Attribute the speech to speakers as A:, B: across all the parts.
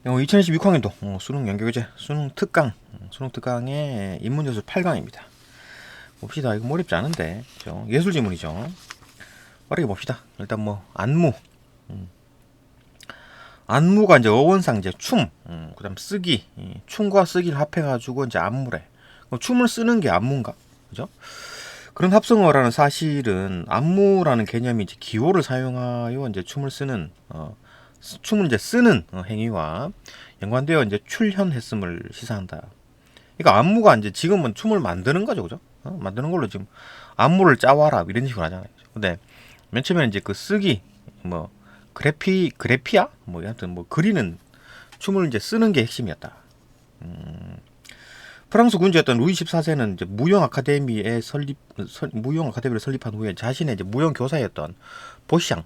A: 2020 6학년도 수능 연계교재 수능 특강 수능 특강의 인문여수 8강입니다. 봅시다. 이거 어렵지 않은데 그죠? 예술 지문이죠. 빠르게 봅시다. 일단 뭐 안무 안무가 이제 어원상 이제 춤 그다음 쓰기 춤과 쓰기를 합해가지고 이제 안무래. 춤을 쓰는 게 안무인가 그죠? 그런 합성어라는 사실은 안무라는 개념이 이제 기호를 사용하여 이제 춤을 쓰는 춤을 이제 쓰는 행위와 연관되어 이제 출현했음을 시사한다. 그러니까 안무가 이제 지금은 춤을 만드는 거죠, 그죠? 만드는 걸로 지금 안무를 짜와라 이런 식으로 하잖아요. 근데 맨 처음에 이제 그 쓰기 뭐 그래피아 뭐 하여튼 뭐 그리는 춤을 이제 쓰는 게 핵심이었다. 프랑스 군주였던 루이 14세는 이제 무용 아카데미를 설립한 후에 자신의 이제 무용 교사였던 보샹.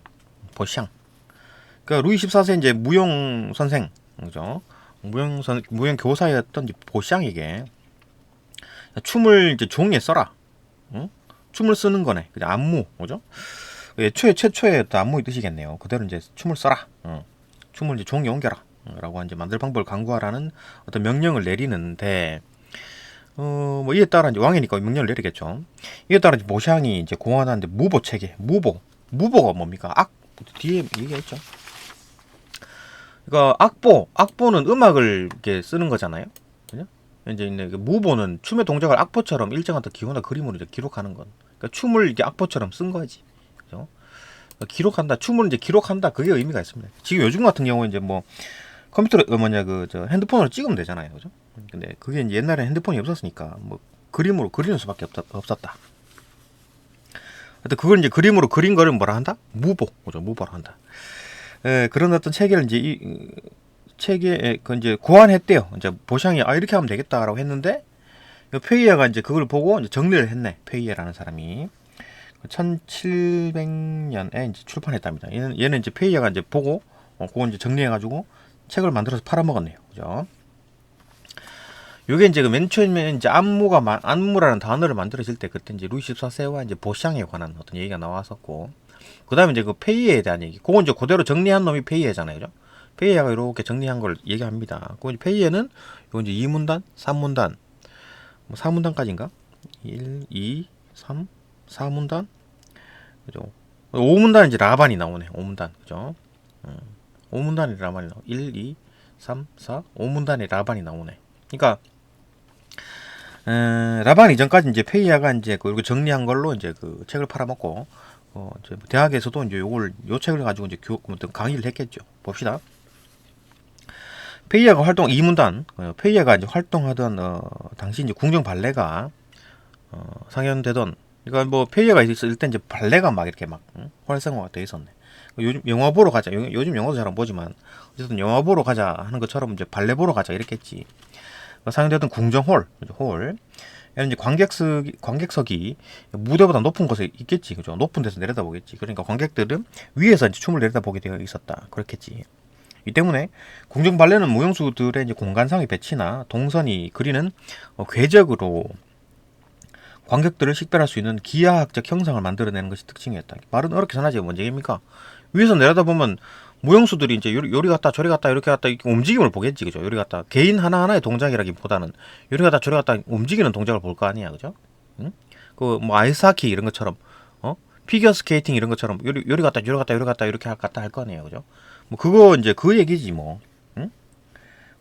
A: 그러니까 루이 14세 이제 무용 선생, 그죠? 무용 교사였던 이제 보샹에게 춤을 이제 종이에 써라. 응? 춤을 쓰는 거네. 그냥 안무, 그죠? 최초의 어떤 안무의 뜻이겠네요. 그대로 이제 춤을 써라. 춤을 이제 종이에 옮겨라. 라고 이제 만들 방법을 강구하라는 어떤 명령을 내리는데, 뭐 이에 따라 이제 왕이니까 명령을 내리겠죠. 이에 따라 이제 보샹이 이제 공안한 이제 무보 체계, 무보가 뭡니까? 뒤에 얘기했죠. 그러니까 악보는 음악을 이렇게 쓰는 거잖아요. 그죠? 이제 무보는 춤의 동작을 악보처럼 일정한 기호나 그림으로 이제 기록하는 건. 그러니까 춤을 이게 악보처럼 쓴 거지. 그죠? 기록한다. 춤을 이제 기록한다. 그게 의미가 있습니다. 지금 요즘 같은 경우에 이제 뭐 컴퓨터로 핸드폰으로 찍으면 되잖아요. 그죠? 근데 그게 이제 옛날에 핸드폰이 없었으니까 뭐 그림으로 그리는 수밖에 없었다. 하여튼 그걸 이제 그림으로 그린 거를 뭐라 한다? 무보. 그죠? 무보라 한다. 그런 어떤 체계를 이제 체계에 그 이제 고안했대요. 이제 보샹이 이렇게 하면 되겠다라고 했는데 페이에가 이제 그걸 보고 이제 정리를 했네. 페이에라는 사람이 1700년에 이제 출판했답니다. 얘는 이제 페이에가 이제 보고 그거 이제 정리해가지고 책을 만들어서 팔아먹었네요. 그죠? 요게 이제 그 맨 처음에 이제 안무라는 단어를 만들어질 때 그때 이제 루이 14세와 이제 보샹에 관한 어떤 얘기가 나왔었고, 그 다음에 이제 그 페이에에 대한 얘기. 그거 이제 그대로 정리한 놈이 페이에잖아요. 그죠? 페이에가 이렇게 정리한 걸 얘기합니다. 그 이제 페이에는 요 이제 2문단, 3문단, 뭐 4문단까지인가? 1, 2, 3, 4문단? 그죠? 5문단은 이제 라반이 나오네. 5문단. 그죠? 5문단이 라반이 나오네. 1, 2, 3, 4, 5문단이 라반이 나오네. 그러니까 라반 이전까지 이제 페이아가 이제 그 정리한 걸로 이제 그 책을 팔아먹고 이제 대학에서도 이제 요 책을 가지고 이제 어떤 강의를 했겠죠. 봅시다. 페이아가 활동 2문단 페이아가 이제 활동하던 당시 이제 궁정 발레가 상연되던, 그러니까 뭐 페이아가 있을 때 이제 발레가 막 이렇게 막 활성화가 돼 있었네. 요즘 영화 보러 가자. 요즘 영화도 잘 안 보지만 어쨌든 영화 보러 가자 하는 것처럼 이제 발레 보러 가자 이렇게 했지. 상영되던 궁정홀, 이제 관객석이 무대보다 높은 곳에 있겠지, 그죠? 높은 데서 내려다보겠지. 그러니까 관객들은 위에서 이제 춤을 내려다보게 되어 있었다, 그렇겠지. 이 때문에 궁정 발레는 무용수들의 이제 공간상의 배치나 동선이 그리는 궤적으로 관객들을 식별할 수 있는 기하학적 형상을 만들어내는 것이 특징이었다. 말은 어렵게 전하지 뭔 얘기입니까? 위에서 내려다보면 무용수들이 이제 요리 갔다 저리 갔다 이렇게 갔다 이렇게 움직임을 보겠지, 그죠? 요리 갔다 개인 하나하나의 동작이라기보다는 요리 갔다 저리 갔다 움직이는 동작을 볼 거 아니야, 그죠? 응? 그 뭐 아이스하키 이런 것처럼 피겨 스케이팅 이런 것처럼 요리 갔다 요리 갔다 요리 갔다 이렇게 갔다 할 거 아니에요, 그죠? 뭐 그거 이제 그 얘기지 뭐. 응?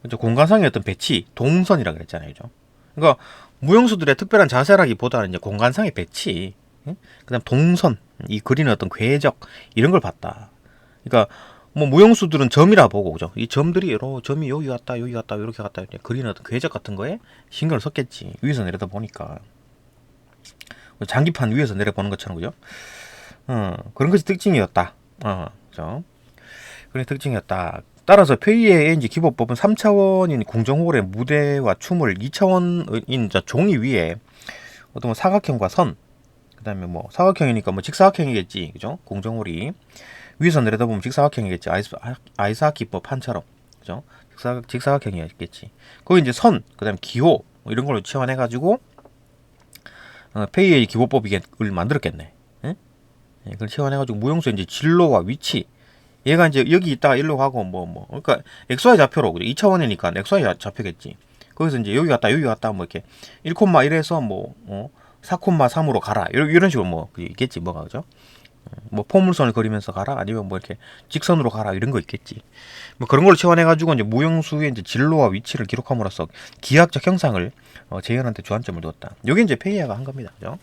A: 그죠? 공간상의 어떤 배치, 동선이라 그랬잖아요, 그죠? 그러니까 무용수들의 특별한 자세라기보다는 이제 공간상의 배치, 응? 그다음 동선, 이 그리는 어떤 궤적 이런 걸 봤다. 그러니까 뭐 무용수들은 점이라 보고, 그죠? 이 점들이 점이 여기 갔다 이렇게 갔다 이렇게 그리는 어떤 궤적 같은 거에 신경을 썼겠지. 위에서 내려다 보니까 장기판 위에서 내려보는 것처럼, 그죠? 그런 것이 특징이었다. 그죠? 그런 특징이었다. 따라서 페이의 엔지 기법법은 3차원인 궁정홀의 무대와 춤을 2차원인 종이 위에 어떤 뭐 사각형과 선, 그다음에 뭐 사각형이니까 뭐 직사각형이겠지, 그죠? 궁정홀이 위에서 내려다보면 직사각형이겠지. 아이스하키법 판처럼, 그죠? 직사각형이겠지. 거기 이제 선, 그다음에 기호 뭐 이런 걸로 치환해가지고 페이의 기호법을 만들었겠네. 예? 그걸 치환해가지고 무용수의 이제 진로와 위치 얘가 이제 여기 있다가 일로 가고 그러니까 XY 좌표로 2차원이니까 XY 좌표겠지. 거기서 이제 여기 갔다 여기 갔다 뭐 이렇게 1,1에서 4,3으로 가라 이런 식으로 뭐 있겠지 뭐가 그죠? 뭐 포물선을 그리면서 가라 아니면 뭐 이렇게 직선으로 가라 이런 거 있겠지. 뭐 그런 걸 채워내 가지고 이제 무용수의 이제 진로와 위치를 기록함으로써 기하학적 형상을 재현한테 주안점을 두었다. 요게 이제 페이에가 한 겁니다. 그죠?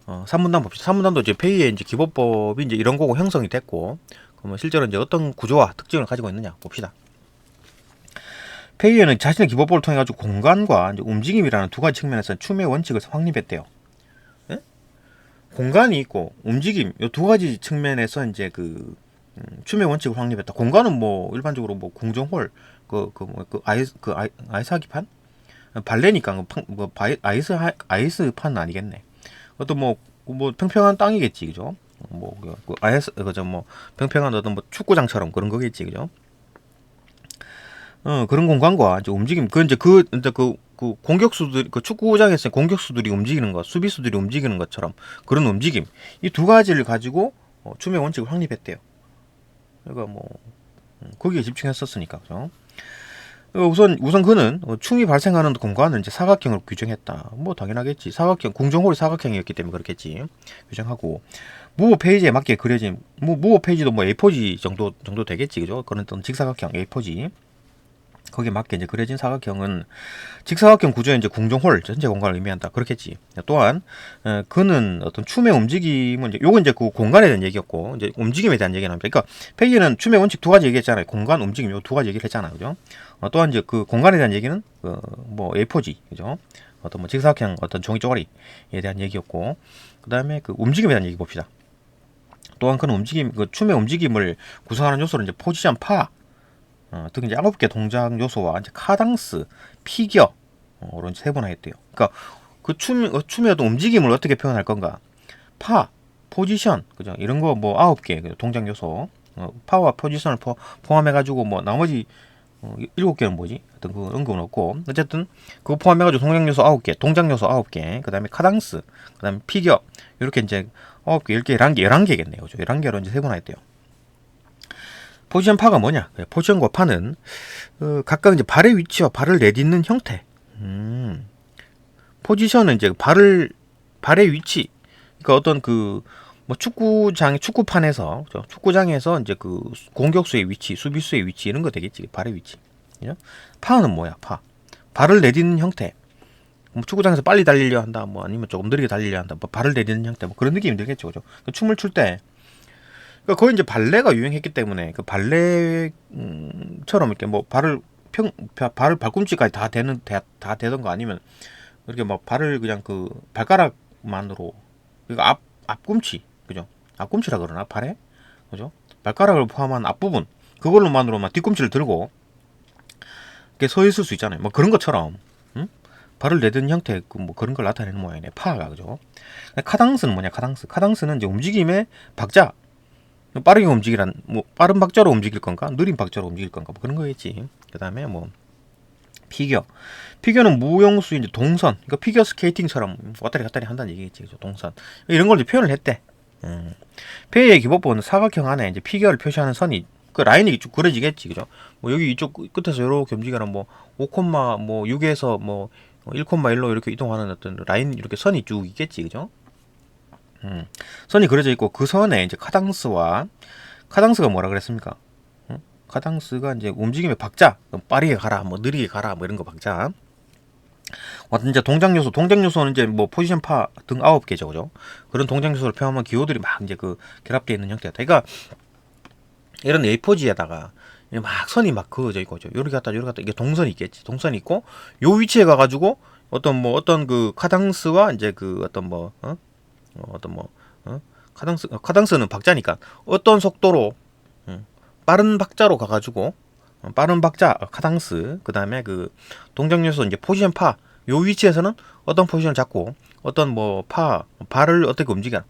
A: 3문단 봅시다. 3문단도 이제 페이의 이제 기본법이 이제 이런 거고 형성이 됐고, 그러면 실제로 이제 어떤 구조와 특징을 가지고 있느냐 봅시다. 페이에는 자신의 기본법을 통해 가지고 공간과 이제 움직임이라는 두 가지 측면에서 춤의 원칙을 확립했대요. 네? 공간이 있고 움직임 이 두 가지 측면에서 이제 춤의 원칙을 확립했다. 공간은 뭐 일반적으로 뭐 궁정홀 아이스하키판 발레니까 아이스판은 아니겠네. 어떤 뭐 평평한 땅이겠지, 그죠? 평평한 어떤 뭐 축구장처럼 그런 거겠지, 그죠? 그런 공간과 이제 움직임, 공격수들, 축구장에서 공격수들이 움직이는 것, 수비수들이 움직이는 것처럼 그런 움직임, 이 두 가지를 가지고 춤의 원칙을 확립했대요. 그러니까 거기에 집중했었으니까, 그죠? 우선 그는 춤이 발생하는 공간은 이제 사각형으로 규정했다. 뭐 당연하겠지. 사각형, 궁정홀이 사각형이었기 때문에 그렇겠지. 규정하고 무호 페이지에 맞게 그려진 무호 페이지도 뭐 A4지 정도 되겠지, 그죠? 그런 어떤 직사각형 A4지 거기에 맞게 이제 그려진 사각형은 직사각형 구조의 이제 궁정홀 전체 공간을 의미한다. 그렇겠지. 또한 그는 어떤 춤의 움직임은 요건 이제 그 공간에 대한 얘기였고 이제 움직임에 대한 얘기는 합니다. 그러니까 페이지는 춤의 원칙 두 가지 얘기했잖아요. 공간, 움직임 요 두 가지 얘기를 했잖아요, 그죠? 또한 이제 그 공간에 대한 얘기는 뭐 A4지, 그죠? 어떤 뭐 직사각형 어떤 종이 쪼가리에 대한 얘기였고 그다음에 그 움직임에 대한 얘기 봅시다. 또한 그는 춤의 움직임을 구성하는 요소를 이제 포지션, 파 등 이제 9개 동작 요소와 이제 카당스, 피겨 로 세분화했대요. 그러니까 춤의 어떤 움직임을 어떻게 표현할 건가? 파, 포지션, 그죠? 이런 거 뭐 9개 동작 요소, 파와 포지션을 포함해가지고 뭐 나머지 7개는 뭐지? 어떤 그런 건 없고 어쨌든 그거 포함해가지고 동작 요소 9개, 동작 요소 9개, 그 다음에 카당스, 그 다음에 피겨 이렇게 이제 9개, 10개, 11개겠네요. 그죠? 11개로 이제 세분화했대요. 포지션 파가 뭐냐? 포지션과 파는 각각 이제 발의 위치와 발을 내딛는 형태. 포지션은 이제 발의 위치. 그러니까 어떤 뭐 축구판에서 그렇죠? 축구장에서 이제 그 공격수의 위치, 수비수의 위치 이런 거 되겠지. 발의 위치. 그죠? 파는 뭐야? 발을 내딛는 형태. 뭐 축구장에서 빨리 달리려 한다. 뭐 아니면 조금 느리게 달리려 한다. 뭐 발을 내딛는 형태. 뭐 그런 느낌이 들겠죠, 그죠? 춤을 출 때. 그러니까 거의 이제 발레가 유행했기 때문에 그 발레처럼 이렇게 뭐 발을 발꿈치까지 다 되던 거 아니면 이렇게 막 발을 그냥 그 발가락만으로 그러니까 앞꿈치, 그죠? 앞꿈치라 그러나 발에, 그죠? 발가락을 포함한 앞부분 그걸로만으로만 뒤꿈치를 들고 이렇게 서 있을 수 있잖아요. 뭐 그런 것처럼 발을 내든 형태 뭐 그런 걸 나타내는 모양이네. 파가, 그죠? 카당스는 뭐냐? 카당스는 이제 움직임의 박자. 빠르게 움직이란 뭐 빠른 박자로 움직일 건가 느린 박자로 움직일 건가 뭐 그런 거겠지. 그 다음에 뭐 피겨는 무용수 이제 동선, 그러니까 피겨 스케이팅처럼 왔다리 갔다리 한다는 얘기겠지, 그죠? 동선 이런 걸 이제 표현을 했대. 페이의 기본법은 사각형 안에 이제 피겨를 표시하는 선이 그 라인이 쭉 그려지겠지, 그죠? 뭐 여기 이쪽 끝에서 이렇게 움직이는 뭐 5,6에서 뭐 1,1로 이렇게 이동하는 어떤 라인 이렇게 선이 쭉 있겠지, 그죠? 선이 그려져 있고 그 선에 이제 카당스가 뭐라 그랬습니까? 카당스가 이제 움직임의 박자, 빠르게 가라, 뭐 느리게 가라, 뭐 이런 거 박자. 어떤 이제 동작 요소는 이제 뭐 포지션 파 등 9개죠, 그죠? 그런 동작 요소를 표현하면 기호들이 막 이제 결합되어 있는 형태다. 그러니까 이런 A4지에다가 막 선이 막 그어져 있고, 요렇게 갔다 이게 동선이 있겠지. 동선이 있고 요 위치에 가가지고 어떤 그 카당스와 이제 카당스는 박자니까 어떤 속도로 빠른 박자로 가가지고 빠른 박자 카당스 그 다음에 그 동작 요소 이제 포지션 파 요 위치에서는 어떤 포지션을 잡고 어떤 뭐 발을 어떻게 움직여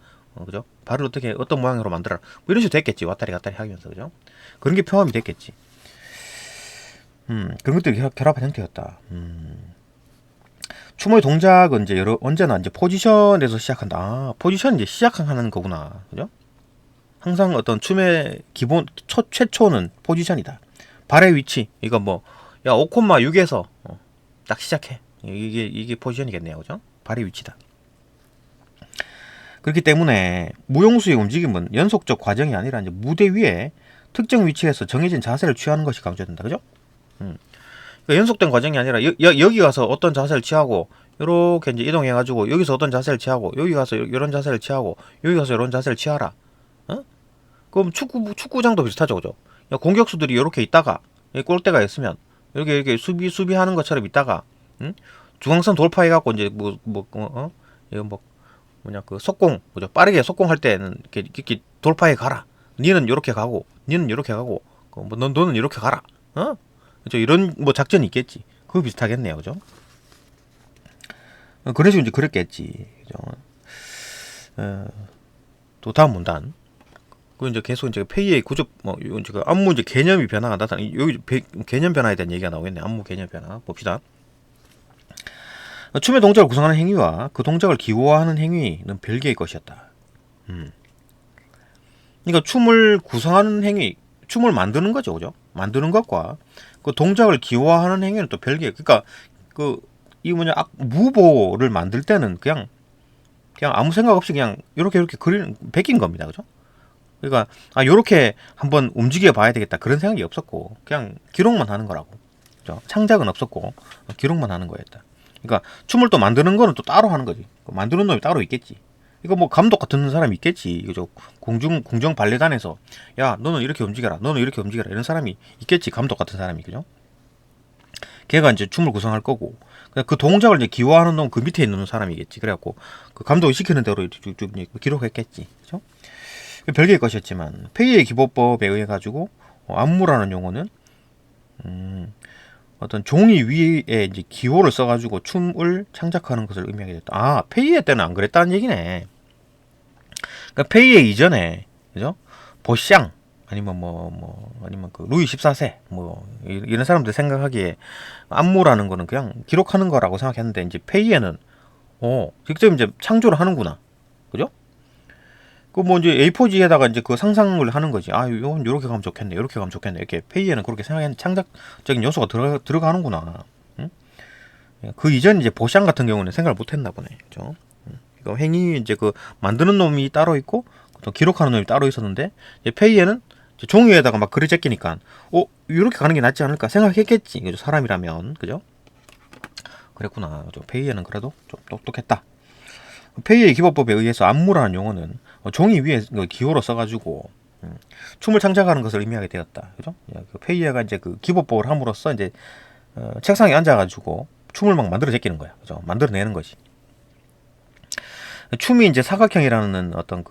A: 그죠? 발을 어떻게 어떤 모양으로 만들어라 뭐 이런 식으로 됐겠지. 왔다리 갔다리 하면서, 그죠? 그런 게 포함이 됐겠지. 그런 것들이 결합한 형태였다. 춤의 동작은 이제 언제나 이제 포지션에서 시작한다. 포지션 이제 시작하는 거구나, 그죠? 항상 어떤 춤의 기본 최초는 포지션이다. 발의 위치 이거 뭐 야 5,6에서 딱 시작해. 이게 포지션이겠네요, 그죠? 발의 위치다. 그렇기 때문에 무용수의 움직임은 연속적 과정이 아니라 이제 무대 위에 특정 위치에서 정해진 자세를 취하는 것이 강조된다, 그죠? 그러니까 연속된 과정이 아니라 여기 가서 어떤 자세를 취하고 이렇게 이제 이동해가지고 여기서 어떤 자세를 취하고 여기 가서 이런 자세를 취하고 여기 가서 이런 자세를 취하라. 그럼 축구장도 비슷하죠, 그죠? 공격수들이 이렇게 있다가 골대가 있으면 이렇게 수비하는 것처럼 있다가 중앙선 돌파해갖고 이제 이거 뭐냐 그 속공 뭐죠? 빠르게 속공할 때는 이렇게 돌파해 가라. 니는 이렇게 가고 니는 이렇게 가고 너는 이렇게 가라. 그죠? 이런 뭐 작전이 있겠지. 그거 비슷하겠네요, 그죠? 그래서 이제 그랬겠지, 그죠? 또 다음 문단. 그 이제 계속 이제 페이의 구조 이제 그 안무 이제 개념이 변화가 나타나. 여기 개념 변화에 대한 얘기가 나오겠네. 안무 개념 변화 봅시다. 춤의 동작을 구성하는 행위와 그 동작을 기호화하는 행위는 별개의 것이었다. 그러니까 춤을 구성하는 행위, 춤을 만드는 거죠, 그죠? 만드는 것과 그 동작을 기호화하는 행위는 또 별개. 그러니까 이 무보를 만들 때는 그냥 아무 생각 없이 그냥 이렇게 베낀 겁니다, 그죠? 그러니까 요렇게 한번 움직여 봐야 되겠다 그런 생각이 없었고 그냥 기록만 하는 거라고, 그죠? 창작은 없었고 기록만 하는 거였다. 그러니까 춤을 또 만드는 거는 또 따로 하는 거지. 만드는 놈이 따로 있겠지. 이거 뭐 감독 같은 사람이 있겠지. 그죠? 공정 발레단에서 야 너는 이렇게 움직여라, 너는 이렇게 움직여라 이런 사람이 있겠지. 감독 같은 사람이, 그죠? 걔가 이제 춤을 구성할 거고 그 동작을 이제 기호하는 놈 그 밑에 있는 사람이겠지. 그래갖고 그 감독이 시키는 대로 쭉 기록했겠지, 그죠? 별개의 것이었지만 페이의 기법법에 의해 가지고 안무라는 용어는 어떤 종이 위에 이제 기호를 써가지고 춤을 창작하는 것을 의미하게 됐다. 페이의 때는 안 그랬다는 얘기네. 그러니까 페이의 이전에, 그죠? 보샹 아니면 아니면 그 루이 14세 이런 사람들 생각하기에 안무라는 거는 그냥 기록하는 거라고 생각했는데 이제 페이에는 직접 이제 창조를 하는구나, 그죠? 그 뭐 이제 A4지에다가 이제 그 상상을 하는 거지. 이건 요렇게 가면 좋겠네, 요렇게 가면 좋겠네. 이렇게 페이에는 그렇게 생각하는 창작적인 요소가 들어가는구나. 응? 그 이전 이제 보샹 같은 경우는 생각을 못했나 보네, 그죠? 그러니까 행위 이제 그 만드는 놈이 따로 있고 또 기록하는 놈이 따로 있었는데 이제 페이에는 이제 종이에다가 막 글을 제끼니까 이렇게 가는 게 낫지 않을까 생각했겠지, 그죠? 사람이라면, 그죠? 그랬구나. 페이에는 그래도 좀 똑똑했다. 페이의 기법법에 의해서 안무라는 용어는 종이 위에 기호로 써가지고 춤을 창작하는 것을 의미하게 되었다, 그죠? 그 페이에가 이제 그 기법법을 함으로써 이제 책상에 앉아가지고 춤을 막 만들어 제끼는 거야, 그죠? 만들어내는 거지. 춤이 이제 사각형이라는 어떤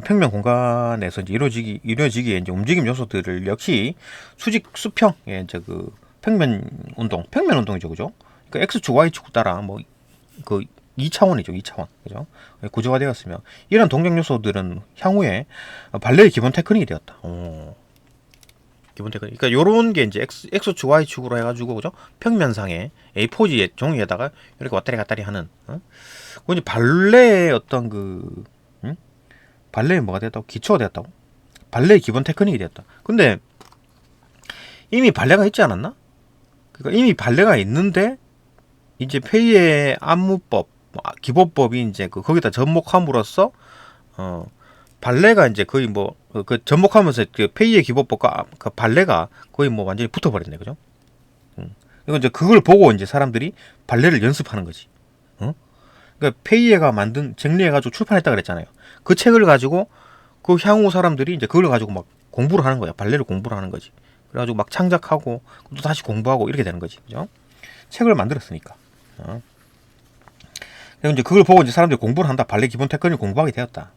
A: 평면 공간에서 이제 이루어지기에 이제 움직임 요소들을 역시 수평의 이제 그 평면 운동이죠, 그죠? 그러니까 X축, Y축 따라 2차원이죠, 2차원. 그죠? 구조가 되었으며, 이런 동작 요소들은 향후에 발레의 기본 테크닉이 되었다. 기본 테크닉. 그러니까 요런 게 이제 X축, Y축으로 해가지고, 그죠? 평면상에 A4지 종이에다가 이렇게 왔다리 갔다리 하는, 그 이제 발레의 어떤 발레의 뭐가 되었다고? 기초가 되었다고? 발레의 기본 테크닉이 되었다. 근데, 이미 발레가 있지 않았나? 그러니까 이미 발레가 있는데, 이제 페이의 안무법, 기법법이 이제 거기다 접목함으로써 발레가 이제 거의 그 접목하면서 그 페이의 기법법과 그 발레가 거의 완전히 붙어버렸네, 그죠? 이거 이제 그걸 보고 이제 사람들이 발레를 연습하는 거지. 그러니까 페이에가 정리해가지고 출판했다 그랬잖아요. 그 책을 가지고 그 향후 사람들이 이제 그걸 가지고 막 공부를 하는 거야. 발레를 공부를 하는 거지. 그래가지고 막 창작하고 또 다시 공부하고 이렇게 되는 거지, 그죠? 책을 만들었으니까. 그리고 이제 그걸 보고 이제 사람들이 공부를 한다. 발레 기본 테크닉을 공부하게 되었다.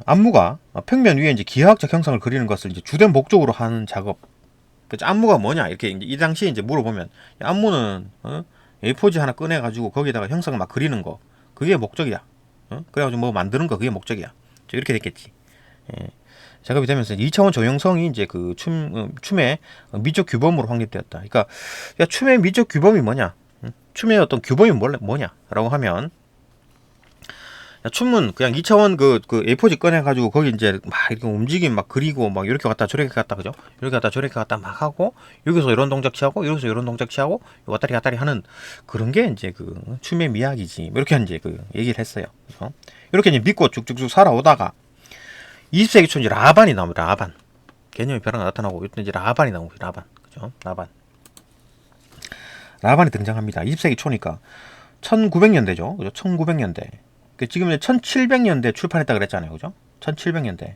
A: 안무가 평면 위에 이제 기하학적 형상을 그리는 것을 이제 주된 목적으로 하는 작업. 그래서 안무가 뭐냐 이렇게 이제 이 당시에 이제 물어보면 안무는 A4지 하나 꺼내가지고 거기다가 형상을 막 그리는 거 그게 목적이야. 그래가지고 만드는 거 그게 목적이야. 이렇게 됐겠지. 작업이 되면서 2차원 조형성이 이제 그 춤의 미적 규범으로 확립되었다. 그러니까 춤의 미적 규범이 뭐냐? 춤의 어떤 규범이 뭐냐라고 하면 춤은 그냥 2차원 그 A4지 꺼내가지고 거기 이제 막 이렇게 움직임 막 그리고 막 이렇게 갔다 저렇게 갔다 그죠? 이렇게 갔다 저렇게 갔다 막 하고 여기서 이런 동작 취하고 여기서 이런 동작 취하고 왔다리 갔다리 하는 그런 게 이제 그 춤의 미학이지. 뭐 이렇게 이제 그 얘기를 했어요. 그죠? 이렇게 이제 믿고 쭉쭉쭉 살아오다가 20세기 초 이제 라반이 나옵니다. 라반. 개념의 변화가 나타나고 이때 이제 라반이 나오고 라반. 그죠? 라반. 라반이 등장합니다. 20세기 초니까 1900년대죠. 그죠? 1900년대. 지금 1700년대 출판했다 그랬잖아요. 그죠? 1700년대.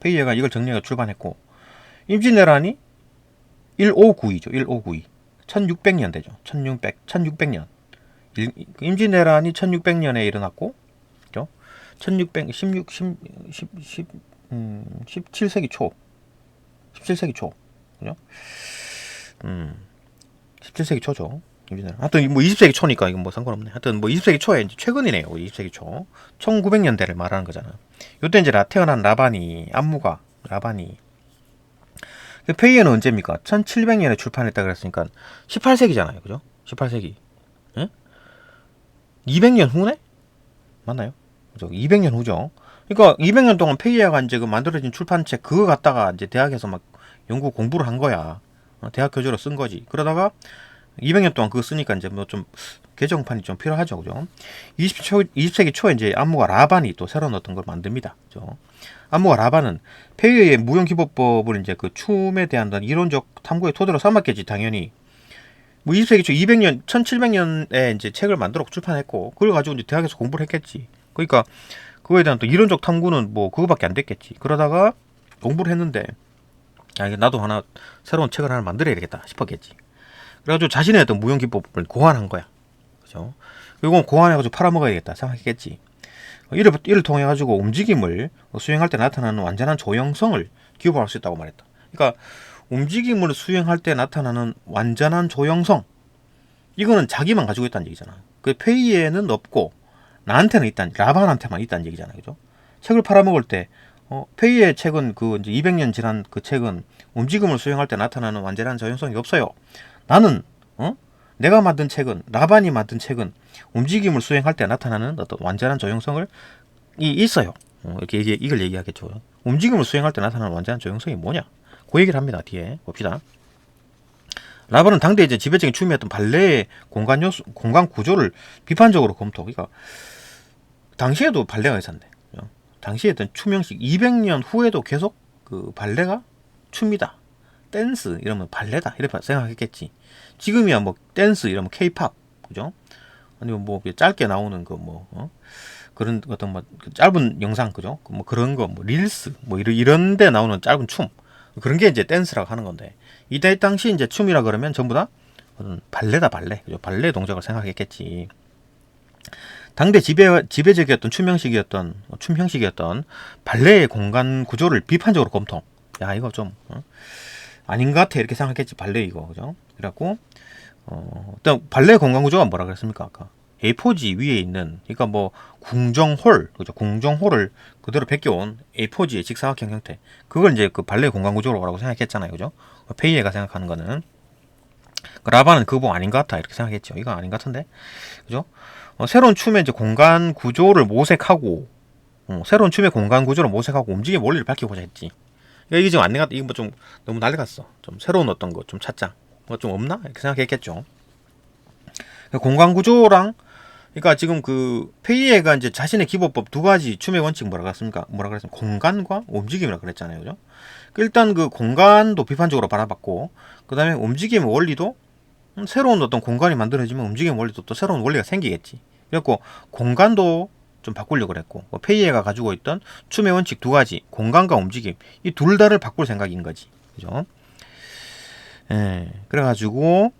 A: 페이에가 이걸 정리해서 출판했고 임진왜란이 1592죠. 1592. 1600년대죠. 1600년. 임진왜란이 1600년에 일어났고 그죠? 17세기 초. 17세기 초. 그죠? 17세기 초죠. 하여튼 뭐 20세기 초니까 이건 뭐 상관없네. 하여튼 뭐 20세기 초에 이제 최근이네요. 20세기 초. 1900년대를 말하는 거잖아. 요때 이제 태어난 라반이 안무가 라반이 페이에는 언제입니까? 1700년에 출판했다 그랬으니까 18세기잖아요. 그죠? 18세기. 예? 200년 후네? 맞나요? 그죠? 200년 후죠. 그러니까 200년 동안 페이에가 이제 그 만들어진 출판책 그거 갖다가 이제 대학에서 막 연구 공부를 한 거야. 대학 교재로 쓴 거지. 그러다가 200년 동안 그거 쓰니까 이제 뭐 좀 개정판이 좀 필요하죠. 그죠? 20세기 초에 이제 안무가 라반이 또 새로운 어떤 걸 만듭니다. 그죠? 안무가 라반은 페이의 무용기법법을 이제 그 춤에 대한 이론적 탐구의 토대로 삼았겠지, 당연히. 뭐 20세기 초 200년, 1700년에 이제 책을 만들어 출판했고, 그걸 가지고 이제 대학에서 공부를 했겠지. 그러니까 그거에 대한 또 이론적 탐구는 뭐 그거밖에 안 됐겠지. 그러다가 공부를 했는데, 아, 나도 하나 새로운 책을 하나 만들어야 되겠다 싶었겠지. 그래가지고 자신의 어떤 무용기법을 고안한 거야. 그죠? 그리고 고안해가지고 팔아먹어야겠다 생각했겠지. 이를 통해 가지고 움직임을 수행할 때 나타나는 완전한 조형성을 기об할 수 있다고 말했다. 그러니까 움직임을 수행할 때 나타나는 완전한 조형성, 이거는 자기만 가지고 있다는 얘기잖아. 그 페이에는 없고 나한테는 있다는, 라반한테만 있다는 얘기잖아. 그죠? 책을 팔아먹을 때 페이의 책은 그 이제 200년 지난 그 책은 움직임을 수행할 때 나타나는 완전한 조형성이 없어요. 나는 내가 만든 책은, 라반이 만든 책은 움직임을 수행할 때 나타나는 어떤 완전한 조형성을 있어요. 이렇게 이걸 얘기하겠죠. 움직임을 수행할 때 나타나는 완전한 조형성이 뭐냐? 그 얘기를 합니다. 뒤에 봅시다. 라반은 당대 이제 지배적인 춤이었던 발레의 공간 구조를 비판적으로 검토. 그러니까 당시에도 발레가 있었는데, 당시에 어떤 춤 형식 200년 후에도 계속 그 발레가 춤이다, 댄스 이러면 발레다 이렇게 생각했겠지. 지금이야 뭐 댄스 이러면 케이팝, 그죠? 아니면 뭐 짧게 나오는 거 뭐 그런 어떤 뭐 짧은 영상, 그죠? 뭐 그런 거 뭐 릴스 뭐 이런데 나오는 짧은 춤, 그런 게 이제 댄스라고 하는 건데, 이때 당시 이제 춤이라 그러면 전부 다 발레다, 발레, 그죠? 발레 동작을 생각했겠지. 당대 지배적이었던 춤 형식이었던 발레의 공간 구조를 비판적으로 검토. 야, 이거 좀 아닌 것 같아 이렇게 생각했겠지, 발레 이거, 그죠? 그래갖고 일단 발레 공간 구조가 뭐라 그랬습니까? 아까 A4지 위에 있는, 그러니까 뭐 궁정홀, 그죠? 궁정홀을 그대로 베껴온 A4지의 직사각형 형태, 그걸 이제 그 발레 공간 구조라고 생각했잖아요, 그죠? 페이에가 생각하는 거는, 그 라반은 그거 보고 아닌 것 같아 이렇게 생각했죠. 이거 아닌 것 같은데, 그죠? 새로운 춤의 이제 공간 구조를 모색하고, 새로운 춤의 공간 구조를 모색하고 움직임의 원리를 밝히고자 했지. 그러니까 이게 지금 아닌 것 같아. 이거 뭐 좀 너무 날려갔어. 좀 새로운 어떤 거 좀 찾자. 뭐 좀 없나? 이렇게 생각했겠죠. 공간 구조랑, 그러니까 지금 그 페이에가 이제 자신의 기법법 두 가지 춤의 원칙 뭐라 그랬습니까? 공간과 움직임이라고 그랬잖아요, 그죠? 일단 그 공간도 비판적으로 바라봤고, 그 다음에 움직임의 원리도 새로운 어떤 공간이 만들어지면 움직임 원리도 또 새로운 원리가 생기겠지. 그래갖고 공간도 좀 바꾸려고 그랬고, 페이에가 가지고 있던 춤의 원칙 두 가지, 공간과 움직임, 이 둘 다를 바꿀 생각인 거지, 그죠? 그래가지고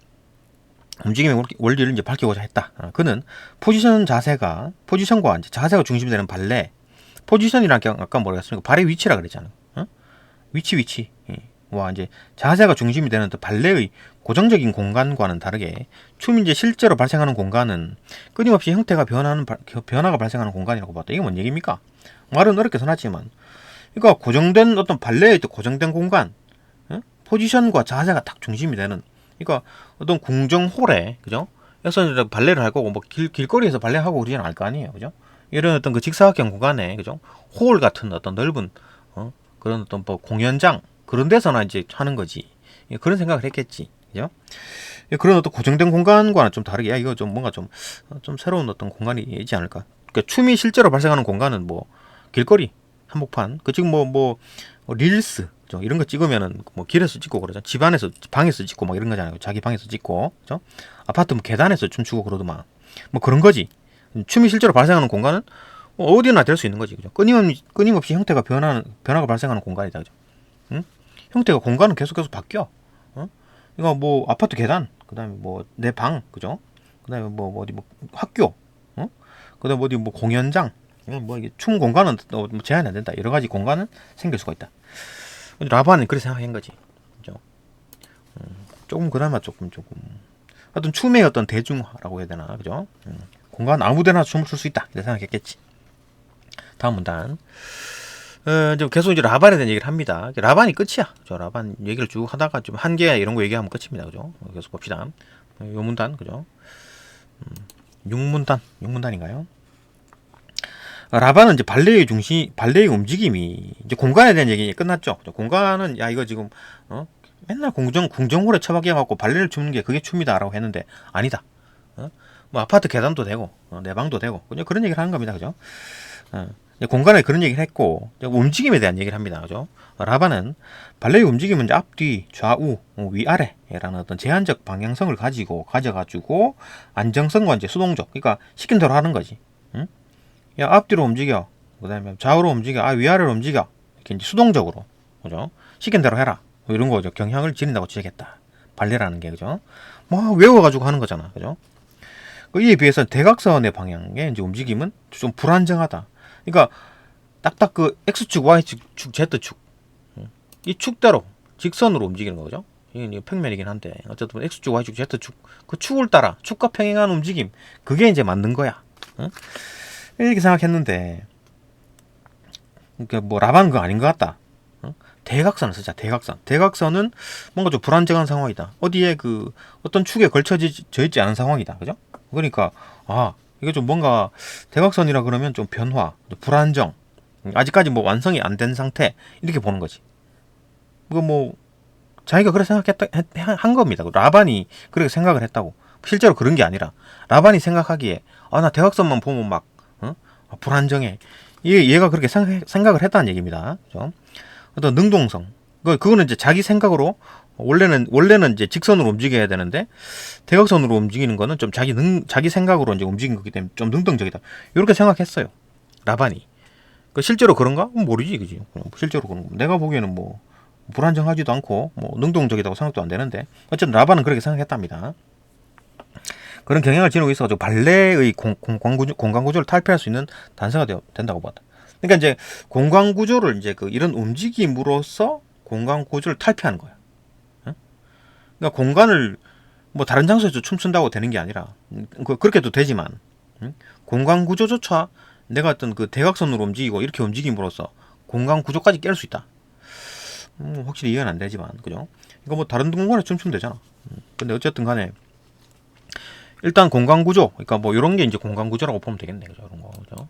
A: 움직임의 원리를 이제 밝히고자 했다. 그는 포지션과 이제 자세가 중심이 되는 발레, 포지션이란 게 아까 뭐라 했습니까? 발의 위치라 그랬잖아요. 위치. 와, 이제 자세가 중심이 되는 발레의 고정적인 공간과는 다르게 춤이 이제 실제로 발생하는 공간은 끊임없이 형태가 변화가 발생하는 공간이라고 봤다. 이게 뭔 얘기입니까? 말은 어렵게 써놨지만, 그러니까 고정된 어떤 발레의 또 고정된 공간, 포지션과 자세가 딱 중심이 되는, 그러니까 어떤 궁정홀에, 그죠? X선으로 발레를 할 거고 뭐 길거리에서 발레하고 그러지는 않을 거 아니에요, 그죠? 이런 어떤 그 직사각형 공간에, 그죠? 홀 같은 어떤 넓은 그런 어떤 뭐 공연장 그런 데서나 이제 하는 거지. 예, 그런 생각을 했겠지, 그죠? 예, 그런 어떤 고정된 공간과는 좀 다르게, 야, 이거 좀 뭔가 좀 새로운 어떤 공간이 있지 않을까? 그러니까 춤이 실제로 발생하는 공간은 뭐 길거리, 한복판, 그 지금 릴스, 그죠? 이런 거 찍으면은 뭐 길에서 찍고 그러죠. 집 안에서 방에서 찍고 막 이런 거잖아요. 자기 방에서 찍고, 그죠? 아파트 뭐 계단에서 춤추고 그러더만, 뭐 그런 거지. 춤이 실제로 발생하는 공간은 어디나 될 수 있는 거지, 그죠? 끊임없이 형태가 변화가 발생하는 공간이다, 그죠? 응? 형태가 공간은 계속 바뀌어. 어? 이거 뭐 아파트 계단, 그다음에 뭐 내 방, 그죠? 그다음에 뭐 어디 뭐 학교, 그다음에 어디 뭐 공연장, 뭐 이게 춤 공간은 뭐 제한이 안 된다. 여러 가지 공간은 생길 수가 있다. 라반은 그렇게 생각한 거지, 그죠? 조금 그나마 조금 어떤 춤의 어떤 대중화라고 해야 되나, 그죠? 공간 아무데나 춤을 출 수 있다 이렇게 생각했겠지. 다음 문단. 이제 계속 이제 라반에 대한 얘기를 합니다. 라반이 끝이야. 저 라반 얘기를 쭉 하다가 좀 한계 이런 거 얘기하면 끝입니다. 그죠? 계속 봅시다. 요 문단, 그죠? 6문단인가요? 라반은 이제 발레의 움직임이 이제 공간에 대한 얘기 끝났죠. 공간은 야 이거 지금 맨날 궁정홀에 처박혀 갖고 발레를 추는 게 그게 춤이다라고 했는데 아니다. 뭐 아파트 계단도 되고 내 방도 되고 그냥 그런 얘기를 하는 겁니다. 그죠? 공간에 그런 얘기를 했고 움직임에 대한 얘기를 합니다. 그죠? 라반은 발레의 움직임은 이제 앞뒤, 좌우, 위아래라는 어떤 제한적 방향성을 가져가지고 안정성과 이제 수동적, 그러니까 시킨 대로 하는 거지. 응? 야 앞뒤로 움직여, 그다음에 좌우로 움직여, 위아래로 움직여, 이렇게 이제 수동적으로, 그죠? 시킨 대로 해라. 뭐 이런 거죠. 경향을 지닌다고 지적했다. 발레라는 게, 그죠? 뭐 외워가지고 하는 거잖아, 그죠? 이에 비해서 대각선의 방향의 이제 움직임은 좀 불안정하다. 그러니까 딱딱 그 X축, Y축, Z축 이 축대로 직선으로 움직이는 거죠. 이게 평면이긴 한데 어쨌든 X축, Y축, Z축 그 축을 따라 축과 평행한 움직임 그게 이제 맞는 거야. 이렇게 생각했는데 그러니까 뭐 라반은 그거 아닌 것 같다. 대각선을 쓰자. 대각선은 뭔가 좀 불안정한 상황이다. 어디에 그 어떤 축에 걸쳐져 있지 않은 상황이다. 그죠? 그러니까 이게 좀 뭔가 대각선이라 그러면 좀 변화, 불안정, 아직까지 뭐 완성이 안 된 상태 이렇게 보는 거지. 이거 뭐 자기가 그렇게 한 겁니다. 라반이 그렇게 생각을 했다고. 실제로 그런 게 아니라 라반이 생각하기에 나 대각선만 보면 막 불안정해. 얘가 그렇게 생각을 했다는 얘기입니다. 그죠? 어떤 능동성. 그거는 이제 자기 생각으로 원래는 이제 직선으로 움직여야 되는데 대각선으로 움직이는 거는 좀 자기 생각으로 이제 움직인 거기 때문에 좀 능동적이다. 이렇게 생각했어요. 라반이. 실제로 그런가? 모르지, 그지? 실제로 그런 거. 내가 보기에는 뭐 불안정하지도 않고 뭐 능동적이다고 생각도 안 되는데 어쨌든 라반은 그렇게 생각했답니다. 그런 경향을 지니고 있어가지고 발레의 공간 구조를 탈피할 수 있는 단서가 된다고 봤다. 그러니까 이제 공간 구조를 이제 이런 움직임으로써 공간 구조를 탈피하는 거야. 그러니까 공간을 뭐 다른 장소에서 춤춘다고 되는 게 아니라 그렇게도 되지만 공간 구조조차 내가 어떤 그 대각선으로 움직이고 이렇게 움직임으로써 공간 구조까지 깰 수 있다. 확실히 이해는 안 되지만, 그죠? 이거 뭐 다른 공간에 춤추면 되잖아. 근데 어쨌든 간에 일단 공간 구조, 그러니까 뭐 이런 게 이제 공간 구조라고 보면 되겠네, 그죠? 이런 거, 그죠?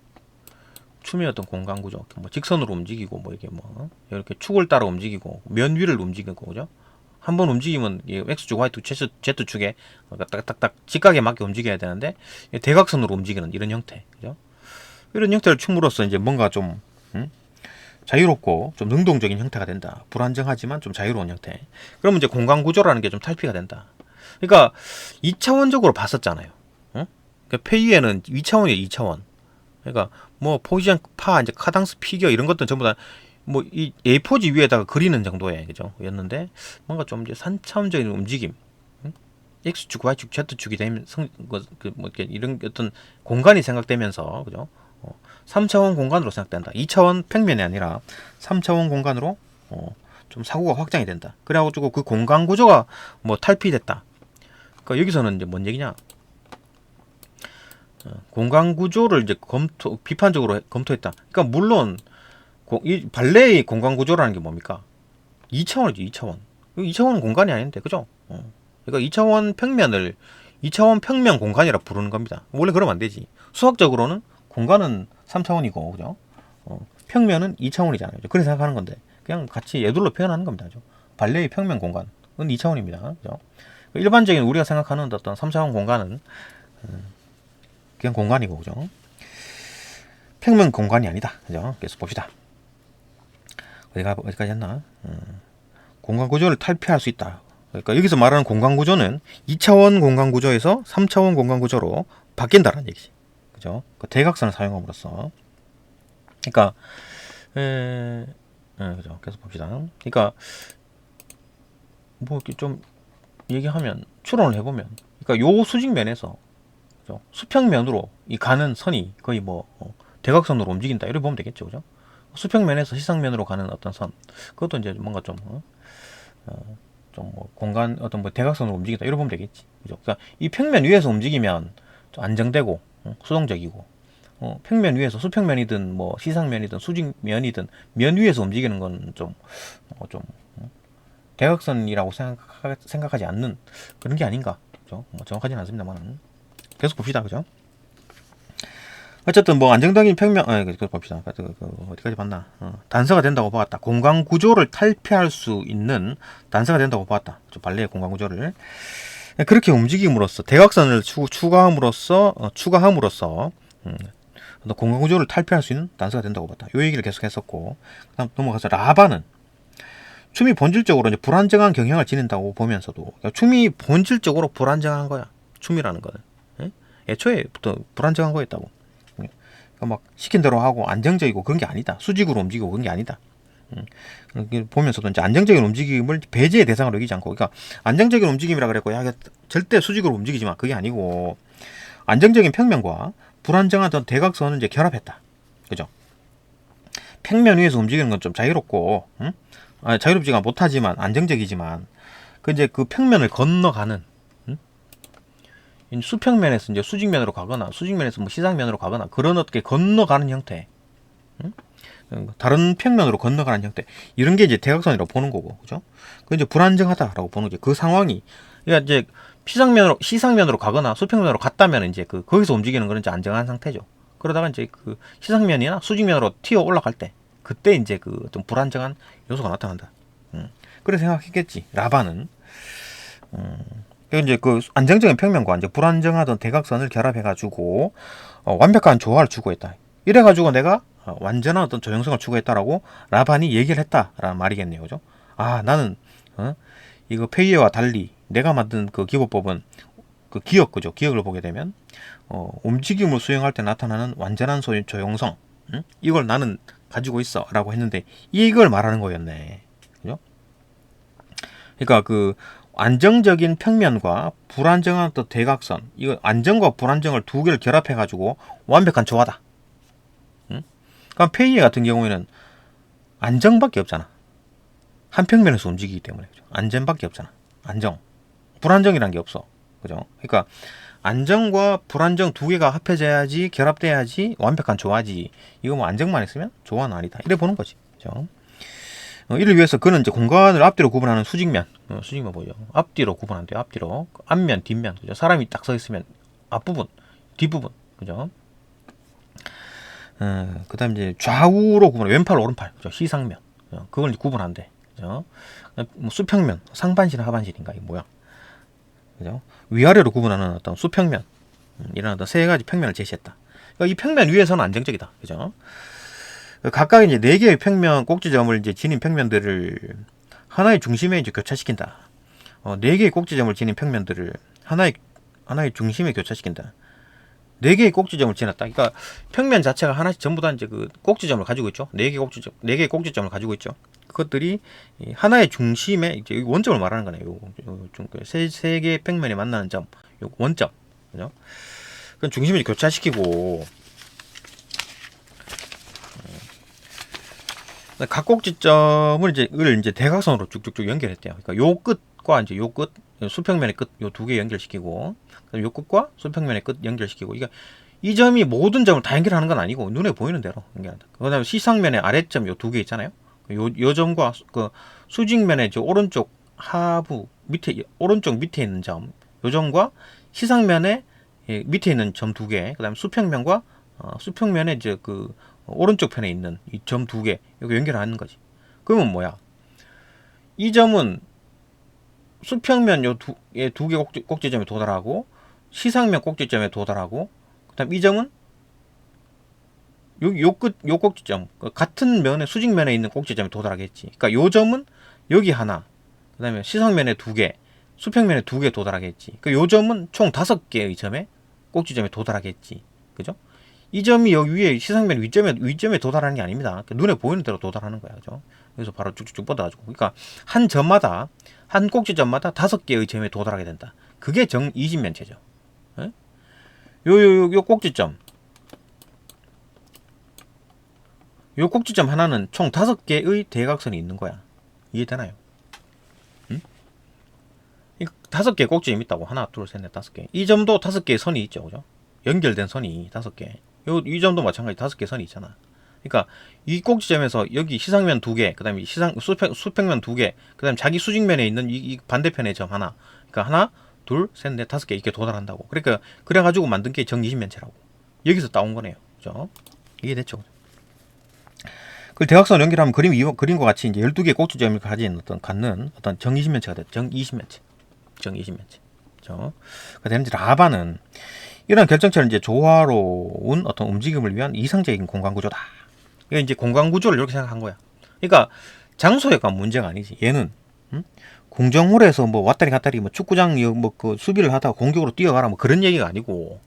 A: 춤의 어떤 공간 구조, 뭐 직선으로 움직이고 뭐 이렇게 뭐 이렇게 축을 따라 움직이고 면 위를 움직이고, 그죠? 한번 움직이면 X축, Y축, Z축에 딱딱딱 직각에 맞게 움직여야 되는데 대각선으로 움직이는 이런 형태, 그죠? 이런 형태를 춤으로써 이제 뭔가 좀 자유롭고 좀 능동적인 형태가 된다. 불안정하지만 좀 자유로운 형태. 그러면 이제 공간 구조라는 게 좀 탈피가 된다. 그러니까 2차원적으로 봤었잖아요. 그러니까 페이에는 2차원이에요, 2차원. 그러니까 뭐 포지션, 이제 카당스, 피겨 이런 것들은 전부 다 뭐 이 A4지 위에다가 그리는 정도의, 그죠? 였는데 뭔가 좀 이제 3차원적인 움직임. X축, Y축, Z축이 되면 뭐 이런 어떤 공간이 생각되면서, 그죠? 3차원 공간으로 생각된다. 2차원 평면이 아니라 3차원 공간으로 좀 사고가 확장이 된다. 그래가지고 그 공간 구조가 뭐 탈피됐다. 그러니까 여기서는 이제 뭔 얘기냐? 공간 구조를 이제 비판적으로 검토했다. 그러니까 물론 이 발레의 공간 구조라는 게 뭡니까? 2차원이죠, 2차원. 2차원은 공간이 아닌데, 그죠? 그러니까 2차원 평면을 2차원 평면 공간이라 부르는 겁니다. 원래 그러면 안 되지. 수학적으로는 공간은 3차원이고, 그죠? 평면은 2차원이잖아요. 그래서 생각하는 건데, 그냥 같이 예둘로 표현하는 겁니다. 그죠? 발레의 평면 공간은 2차원입니다. 그죠? 일반적인 우리가 생각하는 어떤 3차원 공간은 그냥 공간이고, 그죠? 평면 공간이 아니다. 그죠? 계속 봅시다. 어디까지 했나? 공간 구조를 탈피할 수 있다. 그러니까 여기서 말하는 공간 구조는 2차원 공간 구조에서 3차원 공간 구조로 바뀐다라는 얘기지. 그죠? 그 대각선을 사용함으로써. 그러니까 그죠? 계속 봅시다. 그러니까 뭐 이렇게 좀 얘기하면 추론을 해보면, 그러니까 요 수직면에서, 그죠? 수평면으로 이 가는 선이 거의 뭐 대각선으로 움직인다 이렇게 보면 되겠죠, 그죠? 수평면에서 시상면으로 가는 어떤 선, 그것도 이제 뭔가 좀 좀 뭐 공간 어떤 뭐 대각선으로 움직인다 이렇게 보면 되겠지, 그죠? 그러니까 이 평면 위에서 움직이면 좀 안정되고 수동적이고, 평면 위에서 수평면이든 뭐 시상면이든 수직면이든 면 위에서 움직이는 건 좀 대각선이라고 생각하지 않는 그런 게 아닌가, 그죠? 뭐 정확하지는 않습니다만 계속 봅시다, 그죠? 어쨌든 뭐 안정적인 평면, 그 봅시다. 어디까지 봤나? 단서가 된다고 보았다. 공간 구조를 탈피할 수 있는 단서가 된다고 보았다. 발레의 공간 구조를 그렇게 움직임으로써 대각선을 추가함으로써 공간 구조를 탈피할 수 있는 단서가 된다고 봤다. 이 얘기를 계속했었고, 그다음 넘어가서 라바는 춤이 본질적으로 이제 불안정한 경향을 지닌다고 보면서도, 그러니까 춤이 본질적으로 불안정한 거야. 춤이라는 거는 애초에부터 불안정한 거였다고. 그러니까 막 시킨 대로 하고 안정적이고 그런 게 아니다. 수직으로 움직이고 그런 게 아니다. 보면서도 이제 안정적인 움직임을 배제의 대상으로 여기지 않고, 그러니까 안정적인 움직임이라 그랬고, 야, 절대 수직으로 움직이지 마. 그게 아니고 안정적인 평면과 불안정한 대각선을 이제 결합했다. 그죠? 평면 위에서 움직이는 건 좀 자유롭고, 자유롭지가 못하지만 안정적이지만, 그 이제 그 평면을 건너가는, 수평면에서 이제 수직면으로 가거나 수직면에서 뭐 시상면으로 가거나 그런 어떻게 건너가는 형태, 다른 평면으로 건너가는 형태, 이런 게 이제 대각선이라고 보는 거고, 그죠? 그 이제 불안정하다라고 보는 거죠. 그 상황이, 그러니까 이제 시상면으로 가거나 수평면으로 갔다면 이제 거기서 움직이는 거는 이제 안정한 상태죠. 그러다가 이제 그 시상면이나 수직면으로 튀어 올라갈 때, 그때 이제 그 좀 불안정한 요소가 나타난다. 그래 생각했겠지. 라바는. 이제 그 안정적인 평면과 이제 불안정하던 대각선을 결합해가지고 완벽한 조화를 추구했다. 이래가지고 내가 완전한 어떤 조형성을 추구했다라고 라반이 얘기를 했다라는 말이겠네요, 그죠? 아, 나는 이거 페이에와 달리 내가 만든 그 기법법은 그 기억, 그죠? 기억을 보게 되면 움직임을 수행할 때 나타나는 완전한 조형성, 이걸 나는 가지고 있어라고 했는데 이걸 말하는 거였네, 그죠? 그러니까 그 안정적인 평면과 불안정한 또 대각선, 이거 안정과 불안정을 두 개를 결합해 가지고 완벽한 조화다. 그러니까 페이에 같은 경우에는 안정밖에 없잖아. 한 평면에서 움직이기 때문에, 그죠? 안정밖에 없잖아. 안정, 불안정이란 게 없어, 그죠? 그러니까 안정과 불안정 두 개가 합해져야지, 결합돼야지 완벽한 조화지. 이거 뭐 안정만 있으면 조화는 아니다. 이래 보는 거지, 그죠? 이를 위해서 그는 이제 공간을 앞뒤로 구분하는 수직면 뭐죠? 앞뒤로 구분한대요. 앞뒤로, 앞면, 뒷면, 그죠? 사람이 딱 서 있으면 앞부분, 뒷부분, 그죠? 그다음 이제 좌우로 구분해, 왼팔, 오른팔, 그죠? 시상면, 그걸 이제 구분한대, 그죠? 뭐 수평면, 상반신, 하반신인가 이 모양, 그죠? 위아래로 구분하는 어떤 수평면, 이런 어떤 세 가지 평면을 제시했다. 그러니까 이 평면 위에서는 안정적이다, 그죠? 각각 이제 네 개의 평면 꼭지점을 이제 지닌 평면들을 하나의 중심에 이제 교차시킨다. 네 개의 꼭지점을 지닌 평면들을 하나의 중심에 교차시킨다. 네 개의 꼭지점을 지났다. 그러니까 평면 자체가 하나씩 전부 다 이제 그 꼭지점을 가지고 있죠. 네 개의 꼭지점을 가지고 있죠. 그것들이 하나의 중심에 이제 원점을 말하는 거네요. 세 개의 평면이 만나는 점, 요 원점, 그죠? 그 중심을 교차시키고, 각 꼭지점을 이제 대각선으로 쭉쭉쭉 연결했대요. 그러니까 요 끝과 이제 요 끝, 수평면의 끝, 요 두 개 연결시키고, 요 끝과 수평면의 끝 연결시키고, 이 점이 모든 점을 다 연결하는 건 아니고 눈에 보이는 대로 연결한다. 그다음에 시상면의 아래점 요 두 개 있잖아요. 요 점과 그 수직면의 오른쪽 하부 밑에, 오른쪽 밑에 있는 점, 요 점과 시상면에 밑에 있는 점 두 개, 그다음에 수평면과 수평면에 이제 그 오른쪽 편에 있는 이 점 두 개, 이거 연결하는 거지. 그러면 뭐야? 이 점은 수평면 두 개 꼭지점에 도달하고 시상면 꼭지점에 도달하고, 그다음 이 점은 요 꼭지점, 같은 면에 수직면에 있는 꼭지점에 도달하겠지. 그러니까 요 점은 여기 하나, 그다음에 시상면에 두 개, 수평면에 두 개 도달하겠지. 그러니까 요 점은 총 5개의 점에 꼭지점에 도달하겠지. 그죠? 이 점이 여기 위에 시상면 위점에 도달하는 게 아닙니다. 눈에 보이는 대로 도달하는 거야. 그죠? 그래서 바로 쭉쭉쭉 뻗어가지고. 그러니까 한 점마다, 한 꼭지점마다 5개의 점에 도달하게 된다. 그게 정 20면체죠. 예? 요 꼭지점. 요 꼭지점 하나는 총 5개의 대각선이 있는 거야. 이해되나요? 응? 5개의 꼭지점이 있다고. 하나, 둘, 셋, 넷, 5개. 이 점도 5개의 선이 있죠. 그죠? 연결된 선이 5개. 이 점도 마찬가지 5개의 선이 있잖아. 그러니까 이 꼭지점에서 여기 시상면 2개, 그 다음에 수평면 2개, 그 다음에 자기 수직면에 있는 이 반대편의 점 하나. 그러니까 하나, 둘, 셋, 넷, 5개 이렇게 도달한다고. 그러니까 그래가지고 만든 게 정20면체라고. 여기서 따온 거네요. 그죠? 이해됐죠? 그 대각선 연결하면 그림과 같이 이제 12개의 꼭지점을 갖는 어떤 정20면체가 됐죠. 정20면체. 정20면체. 그죠? 그 다음에 라바는 이런 결정체를 이제 조화로운 어떤 움직임을 위한 이상적인 공간 구조다. 이게 이제 공간 구조를 이렇게 생각한 거야. 그러니까 장소가 문제가 아니지. 얘는 공정홀에서 뭐 왔다리 갔다리 뭐 축구장 뭐 그 수비를 하다가 공격으로 뛰어가라 뭐 그런 얘기가 아니고,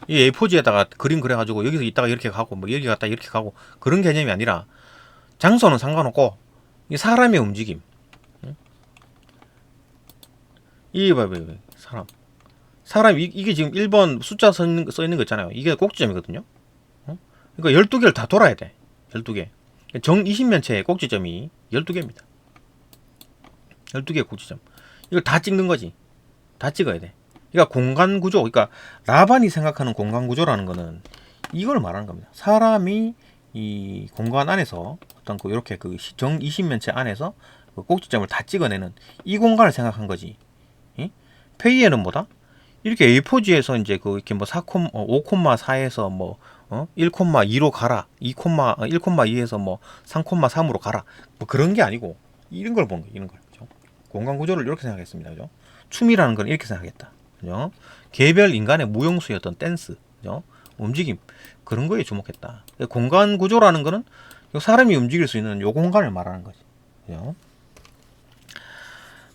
A: 이 A4지에다가 그림 그려가지고 여기서 있다가 이렇게 가고 뭐 여기 갔다 이렇게 가고 그런 개념이 아니라 장소는 상관없고 이 사람의 움직임. 이게 봐봐, 사람 이게 지금 1번 숫자 써 있는 거 있잖아요. 이게 꼭지점이거든요. 그러니까 12개를 다 돌아야 돼. 12개. 정 20면체의 꼭지점이 12개입니다. 12개의 꼭지점. 이걸 다 찍는 거지. 다 찍어야 돼. 그러니까 공간 구조, 그러니까 라반이 생각하는 공간 구조라는 거는 이걸 말하는 겁니다. 사람이 이 공간 안에서 어떤 그 이렇게 그 정 20면체 안에서 그 꼭지점을 다 찍어내는 이 공간을 생각한 거지. 페이에는 뭐다? 이렇게 A4지에서 이제 그 이렇게 뭐 5,4에서 뭐 1,2로 가라, 1,2에서 뭐 3,3으로 가라, 뭐 그런 게 아니고 이런 걸 본 거예요. 이런 걸. 그죠? 공간 구조를 이렇게 생각했습니다. 그죠? 춤이라는 건 이렇게 생각했다. 그죠? 개별 인간의 무용수의 어떤 댄스, 그죠? 움직임, 그런 거에 주목했다. 공간 구조라는 거는 사람이 움직일 수 있는 요 공간을 말하는 거지. 그죠?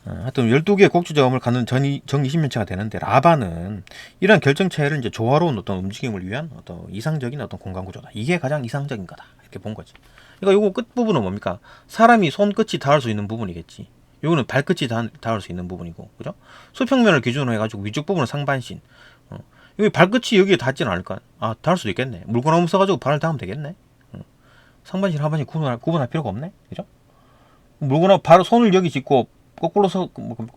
A: 하여튼 12개의 꼭지점을 갖는 정 20면체가 되는데, 라바는 이런 결정체를 이제 조화로운 어떤 움직임을 위한 어떤 이상적인 어떤 공간 구조다. 이게 가장 이상적인 거다. 이렇게 본 거지. 그러니까 요거 끝부분은 뭡니까? 사람이 손끝이 닿을 수 있는 부분이겠지. 요거는 발끝이 닿을 수 있는 부분이고, 그죠? 수평면을 기준으로 해가지고 위쪽 부분은 상반신. 여기 발끝이 여기에 닿지는 않을까? 닿을 수도 있겠네. 물구나무 써가지고 발을 닿으면 되겠네. 상반신, 하반신 구분할 필요가 없네. 그죠? 물구나무 바로 손을 여기 짚고 거꾸로서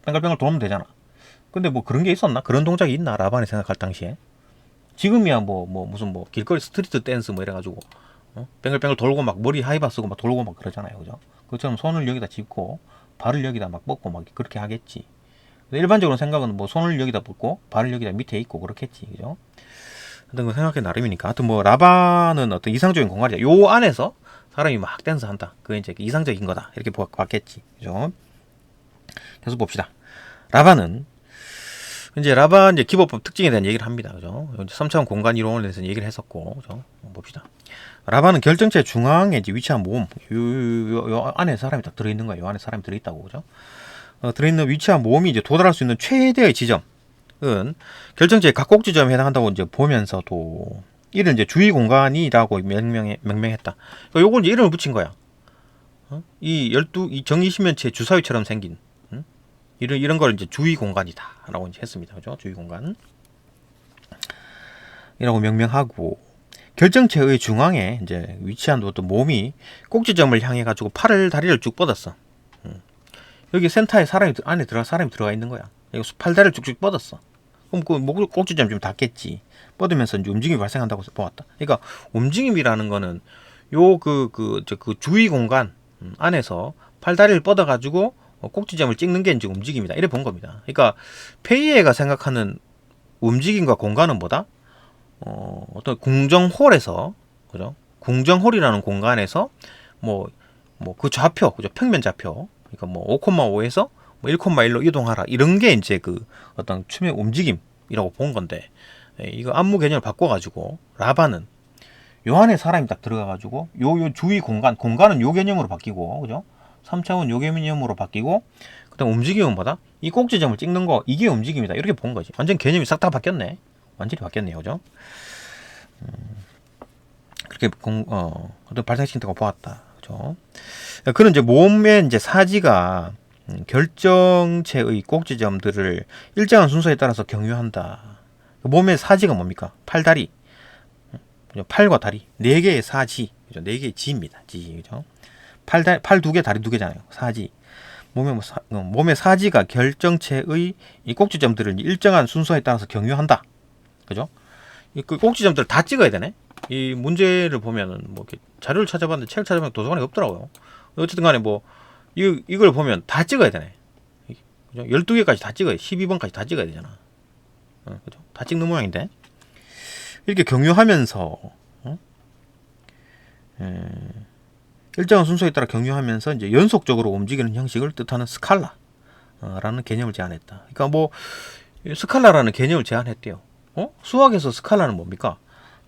A: 뱅글뱅글 돌면 되잖아. 근데 뭐 그런 게 있었나? 그런 동작이 있나? 라반이 생각할 당시에. 지금이야 무슨 길거리 스트리트 댄스 뭐 이래가지고 뱅글뱅글 돌고 막 머리 하이바 쓰고 막 돌고 막 그러잖아요. 그죠? 그것처럼 손을 여기다 짚고 발을 여기다 막 뻗고 막 그렇게 하겠지. 일반적으로 생각은 뭐 손을 여기다 뻗고 발을 여기다 밑에 있고 그렇겠지. 그죠? 하여튼 그 생각의 나름이니까. 하여튼 뭐 라바는 어떤 이상적인 공간이야. 요 안에서 사람이 막 댄스 한다. 그게 이제 이상적인 거다. 이렇게 봤겠지. 그죠? 계속 봅시다. 라바는 이제 기법법 특징에 대한 얘기를 합니다. 그죠? 3차원 공간 이론에 대해서 얘기를 했었고, 그죠? 봅시다. 라바는 결정체 중앙에 이제 위치한 모음, 요 안에 사람이 딱 들어있는 거예요. 요 안에 사람이 들어있다고, 그죠? 들어있는 위치한 모음이 이제 도달할 수 있는 최대의 지점은 결정체의 각 꼭지점에 해당한다고 이제 보면서도 이를 이제 주의 공간이라고 명명했다. 그러니까 요걸 이제 이름을 붙인 거야. 이 정20면체 주사위처럼 생긴 이런 걸 이제 주의 공간이다라고 이제 했습니다. 그죠? 주의 공간. 이라고 명명하고, 결정체의 중앙에 이제 위치한 어떤 몸이 꼭지점을 향해 가지고 다리를 쭉 뻗었어. 여기 센터에 안에 사람이 들어가 있는 거야. 여기 팔다리를 쭉쭉 뻗었어. 그럼 그 꼭지점 좀 닿겠지. 뻗으면서 이제 움직임이 발생한다고 보았다. 그러니까 움직임이라는 거는 그 주의 공간 안에서 팔다리를 뻗어 가지고 꼭지점을 찍는 게 이제 움직임이다. 이래 본 겁니다. 그러니까 페이에가 생각하는 움직임과 공간은 뭐다? 어떤 궁정홀에서, 그죠? 궁정홀이라는 공간에서 뭐 그 좌표, 그죠? 평면 좌표, 그러니까 뭐 5,5에서 뭐 1,1로 이동하라, 이런 게 이제 그 어떤 춤의 움직임이라고 본 건데, 이거 안무 개념을 바꿔가지고 라바는 요 안에 사람이 딱 들어가가지고 요 주위 공간은 요 개념으로 바뀌고, 그죠? 3차원 요 개념으로 바뀌고, 그다음 움직임은 뭐다? 이 꼭지점을 찍는 거, 이게 움직임이다, 이렇게 본 거지. 완전 개념이 싹 다 바뀌었네. 완전히 바뀌었네요, 그죠? 그렇게 어떤 발생시킨다고 보았다, 그죠? 그런 이제 몸의 이제 사지가 결정체의 꼭지점들을 일정한 순서에 따라서 경유한다. 몸의 사지가 뭡니까? 팔다리, 팔과 다리, 네 개의 사지, 그죠? 네 개의 지입니다. 지, 그죠? 팔 두 개, 다리 두 개잖아요. 사지. 몸의 사지가 결정체의 이 꼭지점들을 일정한 순서에 따라서 경유한다. 그죠? 그 꼭지점들을 다 찍어야 되네. 이 문제를 보면은 뭐 이렇게 자료를 찾아봤는데, 책을 찾아보면 도서관에 없더라고요. 어쨌든 간에 뭐 이걸 보면 다 찍어야 되네. 그죠? 12개까지 다 찍어야 돼. 12번까지 다 찍어야 되잖아. 그죠? 다 찍는 모양인데. 이렇게 경유하면서 일정한 순서에 따라 경유하면서 이제 연속적으로 움직이는 형식을 뜻하는 스칼라라는 개념을 제안했다. 그러니까 뭐 스칼라라는 개념을 제안했대요. 수학에서 스칼라는 뭡니까?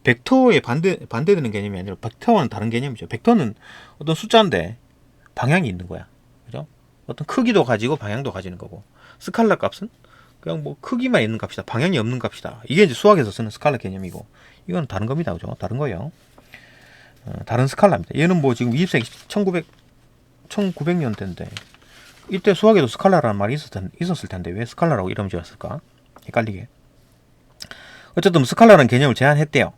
A: 벡터에 반대되는 개념이 아니라 벡터와는 다른 개념이죠. 벡터는 어떤 숫자인데 방향이 있는 거야. 그죠? 어떤 크기도 가지고 방향도 가지는 거고, 스칼라 값은 그냥 뭐 크기만 있는 값이다, 방향이 없는 값이다. 이게 이제 수학에서 쓰는 스칼라 개념이고, 이건 다른 겁니다. 그죠? 다른 거예요. 다른 스칼라입니다. 얘는 뭐 지금 20세기 1900년대인데 이때 수학에도 스칼라라는 말이 있었을 텐데 왜 스칼라라고 이름 지었을까? 헷갈리게. 어쨌든 스칼라라는 개념을 제안했대요.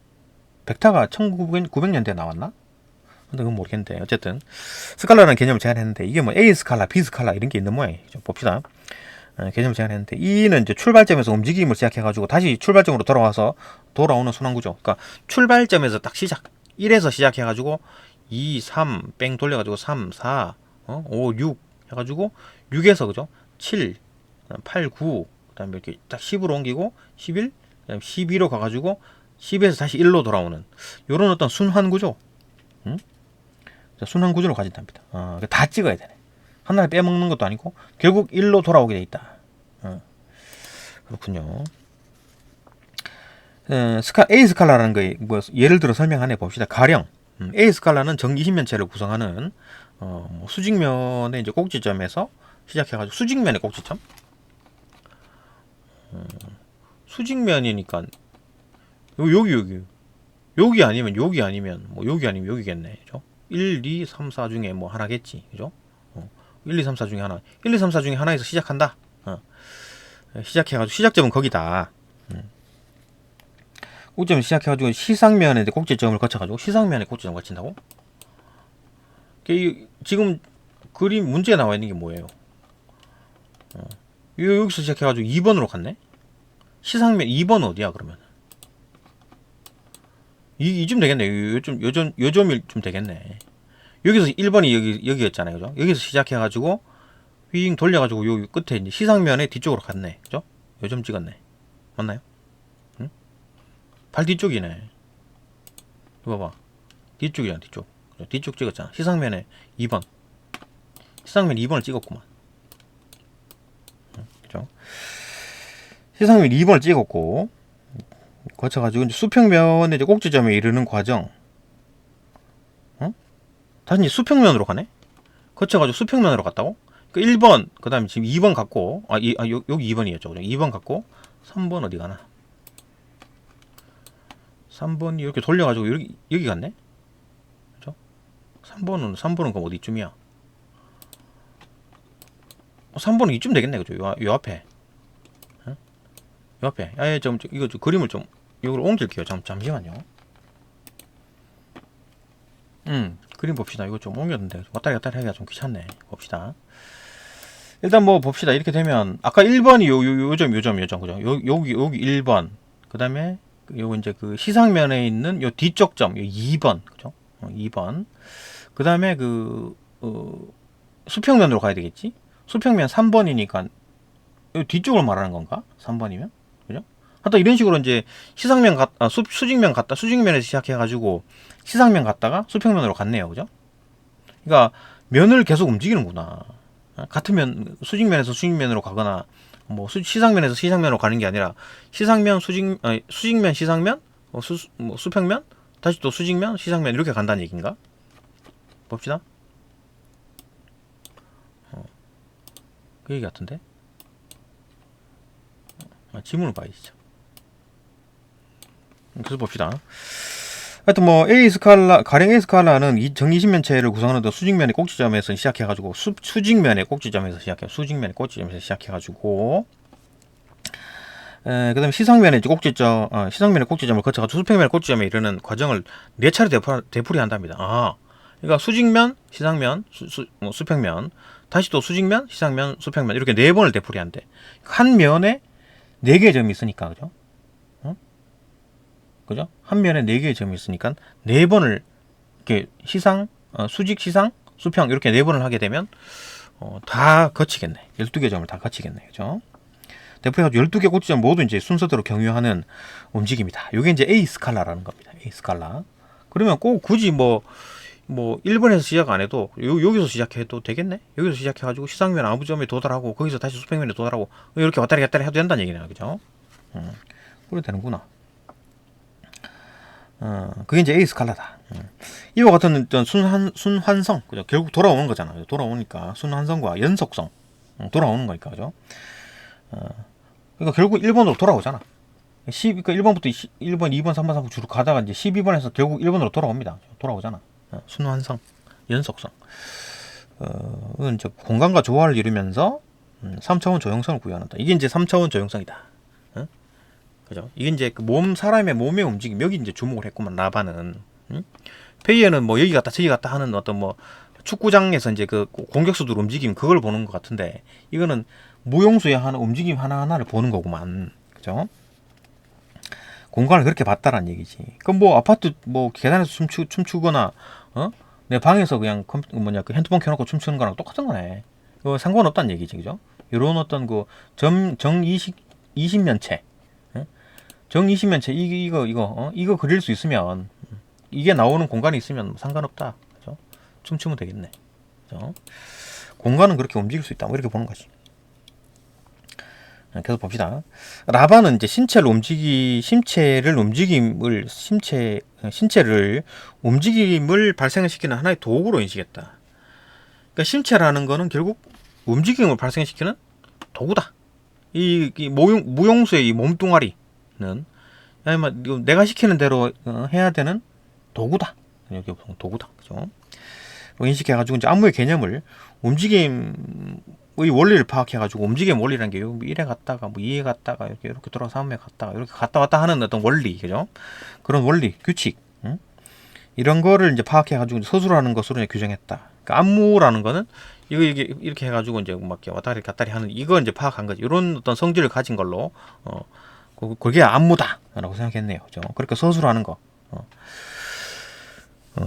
A: 벡터가 1900년대에 나왔나? 근데 그건 모르겠는데, 어쨌든 스칼라라는 개념을 제안했는데, 이게 뭐 A 스칼라, B 스칼라 이런 게 있는 모양이에요. 좀 봅시다. 개념을 제안했는데, E는 이제 출발점에서 움직임을 시작해가지고 다시 출발점으로 돌아오는 순환구조. 그러니까 출발점에서 딱 시작, 1에서 시작해가지고 2, 3, 뺑 돌려가지고 3, 4, 5, 6 해가지고 6에서, 그죠? 7, 8, 9, 그 다음에 이렇게 딱 10으로 옮기고 11, 그 다음에 12로 가가지고 10에서 다시 1로 돌아오는 요런 어떤 순환구조. 순환구조를 가진답니다. 다 찍어야 되네. 하나를 빼먹는 것도 아니고 결국 1로 돌아오게 돼 있다. 그렇군요. A 스칼라라는 거 뭐 예를 들어 설명하네 봅시다. 가령 A 스칼라는 정 20면체를 구성하는 수직면의 이제 꼭지점에서 시작해가지고, 수직면의 꼭지점, 수직면이니까 여기 아니면 여기 아니면 뭐 여기 아니면 여기겠네. 그죠? 1, 2, 3, 4 중에 뭐 하나겠지. 그죠? 1, 2, 3, 4 중에 하나. 1, 2, 3, 4 중에 하나에서 시작한다. 시작해가지고 시작점은 거기다. 꼭지점 시작해가지고 시상면에 꼭지점을 거쳐가지고 시상면에 꼭지점을 거친다고? 지금 그림 문제에 나와 있는 게 뭐예요? 여기서 시작해가지고 2번으로 갔네? 시상면 2번 어디야 그러면? 이쯤 되겠네. 요점이 좀 되겠네. 여기서 1번이 여기였잖아요. 그죠? 여기서 시작해가지고 휙 돌려가지고 여기 끝에 이제 시상면에 뒤쪽으로 갔네. 그죠? 요점 찍었네. 맞나요? 응? 발 뒤쪽이네. 이거 봐봐. 뒤쪽이잖아, 뒤쪽. 그죠? 뒤쪽 찍었잖아. 시상면에 2번. 시상면 2번을 찍었구만. 그죠? 시상면 2번을 찍었고, 거쳐가지고 이제 수평면의 이제 꼭지점에 이르는 과정. 다시 이제 수평면으로 가네? 거쳐가지고 수평면으로 갔다고? 그 1번, 그 다음에 지금 2번 갔고, 여기 2번이었죠. 그죠? 2번 갔고, 3번 어디 가나? 3번이 이렇게 돌려가지고 여기 갔네? 그죠? 3번은 그럼 어디쯤이야? 3번은 이쯤 되겠네. 그죠? 요 앞에. 요 앞에. 이거 좀 그림을 좀, 이걸 옮길게요. 잠시만요. 그림 봅시다. 이거 좀 옮겼는데 왔다리 갔다리 하기가 좀 귀찮네. 봅시다. 일단 뭐 봅시다. 이렇게 되면 아까 1번이 요점 그죠? 여기 1번. 그다음에 요거 이제 그 시상면에 있는 요 뒤쪽 점, 요 2번. 그죠? 2번. 그다음에 수평면으로 가야 되겠지? 수평면 3번이니까 요 뒤쪽을 말하는 건가? 3번이면? 그죠? 하여튼 이런 식으로 이제 시상면 수직면 갔다 수직면에서 시작해가지고 시상면 갔다가 수평면으로 갔네요, 그죠? 그러니까 면을 계속 움직이는구나. 같은 면 수직면에서 수직면으로 가거나 뭐 시상면에서 시상면으로 가는 게 아니라 시상면 수직면 시상면 뭐 수평면 다시 또 수직면 시상면 이렇게 간다는 얘기인가? 봅시다. 그 얘기 같은데. 지문을 봐야죠. 계속 봅시다. 하여튼 뭐 A 스칼라 가령 A 스칼라는 정 20면체를 구성하는 수직면의 꼭지점에서 시작해가지고 수직면의 꼭지점에서 시작해가지고 그다음에 시상면의 꼭지점을 거쳐가지고 수평면의 꼭지점에 이르는 과정을 4차례 되풀이한답니다. 그러니까 수직면, 시상면, 수평면, 다시 또 수직면, 시상면, 수평면 이렇게 4번을 되풀이한대. 한 면에 4개의 점이 있으니까, 그죠? 그죠? 한 면에 4개의 점이 있으니까 4번을 이렇게 수직, 시상, 수평 이렇게 4번을 하게 되면 다 거치겠네. 12개 점을 다 거치겠네. 그죠? 대표해가지고 12개 꼭지점 모두 이제 순서대로 경유하는 움직임이다. 이게 이제 A 스칼라라는 겁니다. A 스칼라. 그러면 꼭 굳이 뭐 1번에서 시작 안 해도 여기서 시작해도 되겠네. 여기서 시작해가지고 시상면 아무 점에 도달하고 거기서 다시 수평면에 도달하고 이렇게 왔다리 갔다리 해도 된다는 얘기네요. 그죠? 그래 되는구나. 그게 이제 A 스칼라다. 이와 같은 어떤 순환성, 그죠? 결국 돌아오는 거잖아요. 돌아오니까 순환성과 연속성 돌아오는 거니까, 그죠? 그러니까 결국 1번으로 돌아오잖아. 그러니까 1번부터 1번, 2번, 3번, 4번 쭉 가다가 이제 12번에서 결국 1번으로 돌아옵니다. 돌아오잖아. 순환성, 연속성. 이건 이제 공간과 조화를 이루면서 3차원 조형성을 구현한다. 이게 이제 3차원 조형성이다. 그죠? 이게 이제 사람의 몸의 움직임, 여기 이제 주목을 했구만, 라바는. 페이에는 뭐 여기 갔다 저기 갔다 하는 어떤 뭐 축구장에서 이제 그 공격수들 움직임 그걸 보는 것 같은데, 이거는 무용수의 하는 움직임 하나하나를 보는 거구만. 그죠? 공간을 그렇게 봤다라는 얘기지. 그럼 뭐 아파트 뭐 계단에서 춤추거나 내 방에서 그냥 그 핸드폰 켜놓고 춤추는 거랑 똑같은 거네. 그거 상관없다는 얘기지, 그죠? 이런 어떤 그 정20면체 정 20면체 이거 그릴 수 있으면, 이게 나오는 공간이 있으면 상관없다. 그죠? 춤추면 되겠네. 그죠? 공간은 그렇게 움직일 수 있다. 뭐 이렇게 보는 거지. 계속 봅시다. 라바는 이제 신체를 움직임을 발생시키는 하나의 도구로 인식했다. 그러니까 신체라는 거는 결국 움직임을 발생시키는 도구다. 이 무용수의 이 몸뚱아리는 내가 시키는 대로 해야 되는 도구다. 여기 도구다. 그죠? 인식해가지고 이제 안무의 개념을 움직임의 원리를 파악해가지고, 움직임 원리라는 게 1에 갔다가 뭐 2에 갔다가 이렇게 돌아서 3에 갔다가 이렇게 갔다 왔다 하는 어떤 원리, 그죠? 그런 원리, 규칙, 이런 거를 이제 파악해가지고 서술하는 것으로 이제 규정했다. 그러니까 안무라는 거는 이게 이렇게 해가지고 이제 막 왔다리 갔다리 하는 이거 이제 파악한 거지. 이런 어떤 성질을 가진 걸로 그게 안무다라고 생각했네요. 그죠? 그러니까 서술하는 거.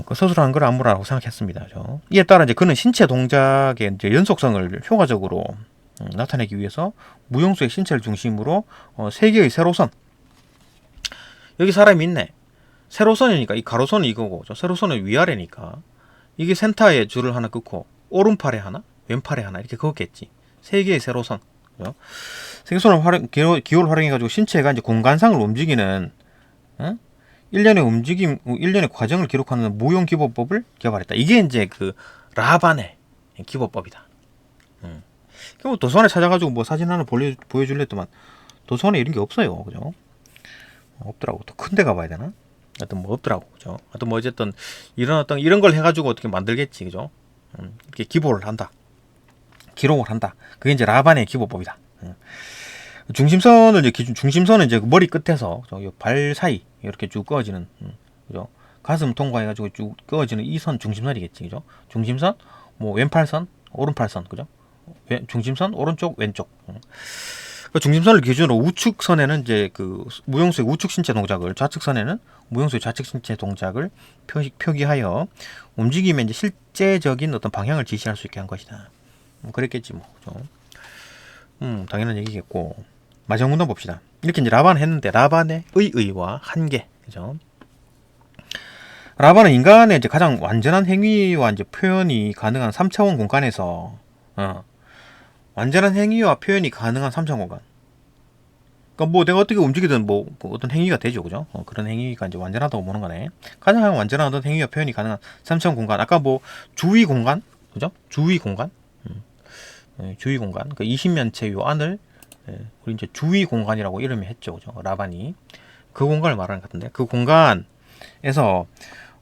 A: 그 서술하는 걸 안무라고 생각했습니다. 그죠? 이에 따라 이제 그는 신체 동작의 이제 연속성을 효과적으로 나타내기 위해서 무용수의 신체를 중심으로 3개의 세로선. 여기 사람이 있네. 세로선이니까 이 가로선은 이거고, 세로선은 위아래니까 이게 센터에 줄을 하나 긋고 오른팔에 하나, 왼팔에 하나 이렇게 그었겠지. 3개의 세로선. 그죠? 세계선을 기호를 활용해가지고 신체가 이제 공간상을 움직이는 일련의 과정을 기록하는 무용 기법법을 개발했다. 이게 이제 그 라반의 기법법이다. 뭐 도서관에 찾아가지고 뭐 사진 하나 보여줄래 했더만 도서관에 이런 게 없어요. 그죠? 없더라고. 더 큰 데 가봐야 되나? 하여튼 뭐 없더라고. 그죠? 하여튼 뭐 어쨌든 이런 걸 해가지고 어떻게 만들겠지. 그죠? 이렇게 기록을 한다. 그게 이제 라반의 기법법이다. 중심선은 이제 머리 끝에서 발 사이 이렇게 쭉 그어지는, 그죠? 가슴 통과해가지고 쭉 그어지는 이 선 중심선이겠지, 그죠? 중심선, 뭐 왼팔선, 오른팔선, 그죠? 중심선, 오른쪽, 왼쪽. 그 중심선을 기준으로 우측선에는 이제 그 무용수의 우측 신체 동작을, 좌측선에는 무용수의 좌측 신체 동작을 표기하여 움직임의 이제 실제적인 어떤 방향을 지시할 수 있게 한 것이다. 그랬겠지 뭐, 그죠? 당연한 얘기겠고. 마지막 문단 봅시다. 이렇게 이제 라반을 했는데 라반의 의와 한계. 그죠? 라반은 인간의 이제 가장 완전한 행위와 이제 표현이 가능한 3차원 공간에서 완전한 행위와 표현이 가능한 3차원 공간. 그러니까 뭐 내가 어떻게 움직이든 뭐 어떤 행위가 되죠, 그죠? 그런 행위가 이제 완전하다고 보는 거네. 가장 완전한 어떤 행위와 표현이 가능한 3차원 공간. 아까 뭐 주위 공간, 그죠? 주위 공간, 주위 공간. 그 20면체 요 안을 우리 이제 주위 공간이라고 이름을 했죠, 그죠? 라반이 그 공간을 말하는 것 같은데 그 공간에서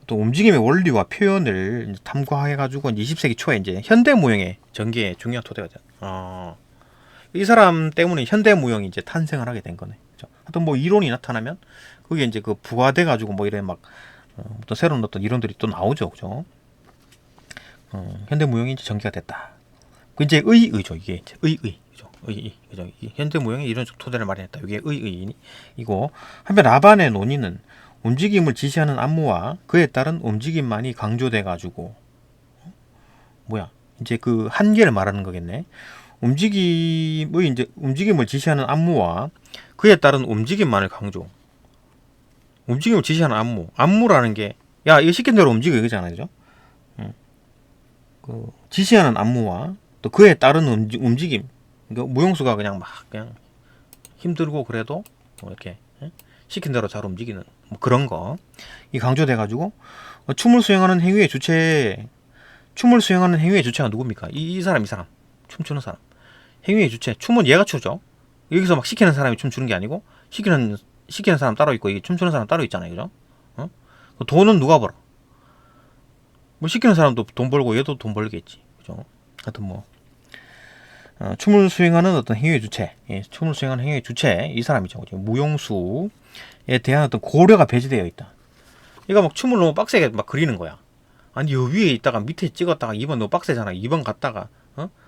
A: 또 움직임의 원리와 표현을 탐구해가지고 20세기 초에 이제 현대 무용의 전개에 중요한 토대가 됐다. 이 사람 때문에 현대 무용이 이제 탄생을 하게 된 거네. 그죠? 하여튼 뭐 이론이 나타나면 그게 이제 그 부화돼 가지고 뭐 이런 막 어떤 새로운 어떤 이론들이 또 나오죠, 그죠? 현대 무용이 이제 전개가 됐다. 그 이제 의죠, 이게 이제 그죠? 그죠? 현대 무용의 이론적 토대를 마련했다. 이게 의이고 한편 라반의 논의는 움직임을 지시하는 안무와 그에 따른 움직임만이 강조돼 가지고 이제 그 한계를 말하는 거겠네. 움직임을 지시하는 안무와 그에 따른 움직임만을 강조. 움직임을 지시하는 안무라는 게, 야, 이거 시킨 대로 움직여, 이거잖아요, 그죠? 그 지시하는 안무와 또 그에 따른 움직임. 그러니까 무용수가 그냥 힘들고 그래도 뭐 이렇게 시킨 대로 잘 움직이는 뭐 그런 거. 이 강조돼가지고 춤을 수행하는 행위의 주체가 누굽니까? 이 사람. 춤추는 사람. 행위의 주체. 춤은 얘가 추죠. 여기서 막 시키는 사람이 춤추는 게 아니고 시키는 사람 따로 있고 이게 춤추는 사람 따로 있잖아요, 그죠? 돈은 누가 벌어? 뭐 시키는 사람도 돈 벌고 얘도 돈 벌겠지, 그죠? 하여튼 뭐 춤을 수행하는 어떤 행위의 주체, 춤을 수행하는 행위의 주체 이 사람이죠, 그죠? 무용수에 대한 어떤 고려가 배제되어 있다. 얘가 막 춤을 너무 빡세게 막 그리는 거야. 아니 요 위에 있다가 밑에 찍었다가 2번 너무 빡세잖아. 2번 갔다가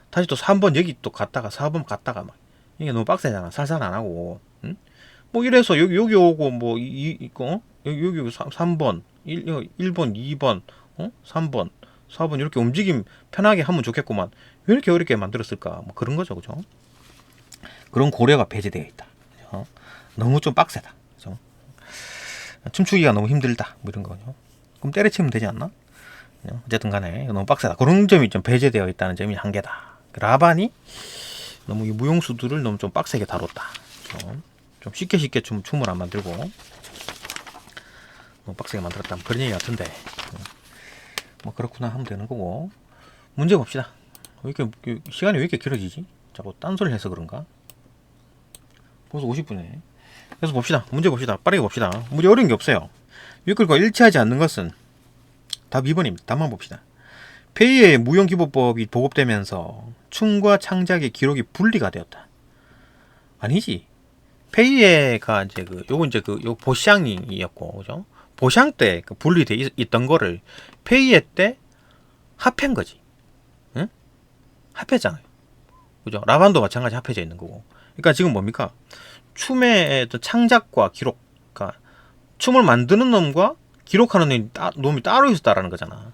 A: 다시 또 3번 여기 또 갔다가 4번 갔다가 막 이게 너무 빡세잖아. 살살 안 하고. 응? 뭐 이래서 여기 오고 뭐 여기 3번 1번 2번 3번 4번 이렇게 움직임 편하게 하면 좋겠구만. 왜 이렇게 어렵게 만들었을까? 뭐 그런 거죠, 그죠? 그런 고려가 배제되어 있다. 그죠? 너무 좀 빡세다. 그죠? 춤추기가 너무 힘들다. 뭐 이런 거죠. 그럼 때려치면 되지 않나? 어쨌든 간에 너무 빡세다. 그런 점이 좀 배제되어 있다는 점이 한계다. 라반이 너무 이 무용수들을 너무 좀 빡세게 다뤘다. 좀 쉽게 춤을 안 만들고 너무 빡세게 만들었다. 그런 얘기 같은데 뭐 그렇구나 하면 되는 거고. 문제 봅시다. 왜 이렇게 시간이 왜 이렇게 길어지지? 자꾸 딴소리를 해서 그런가? 벌써 50분이네. 그래서 봅시다. 문제 봅시다. 빠르게 봅시다. 문제 어려운 게 없어요. 윗글과 일치하지 않는 것은 답 2번입니다. 답만 봅시다. 페이의 무용기법법이 보급되면서 춤과 창작의 기록이 분리가 되었다. 아니지. 페이에가 이제 요 보샹이었고, 그죠? 보샹 때 그 분리돼 있던 거를 페이에 때 합한 거지. 응? 합했잖아요. 그죠? 라반도 마찬가지 합해져 있는 거고. 그러니까 지금 뭡니까? 춤의 창작과 기록. 그러니까 춤을 만드는 놈과 기록하는 놈이 따로 있었다라는 거잖아.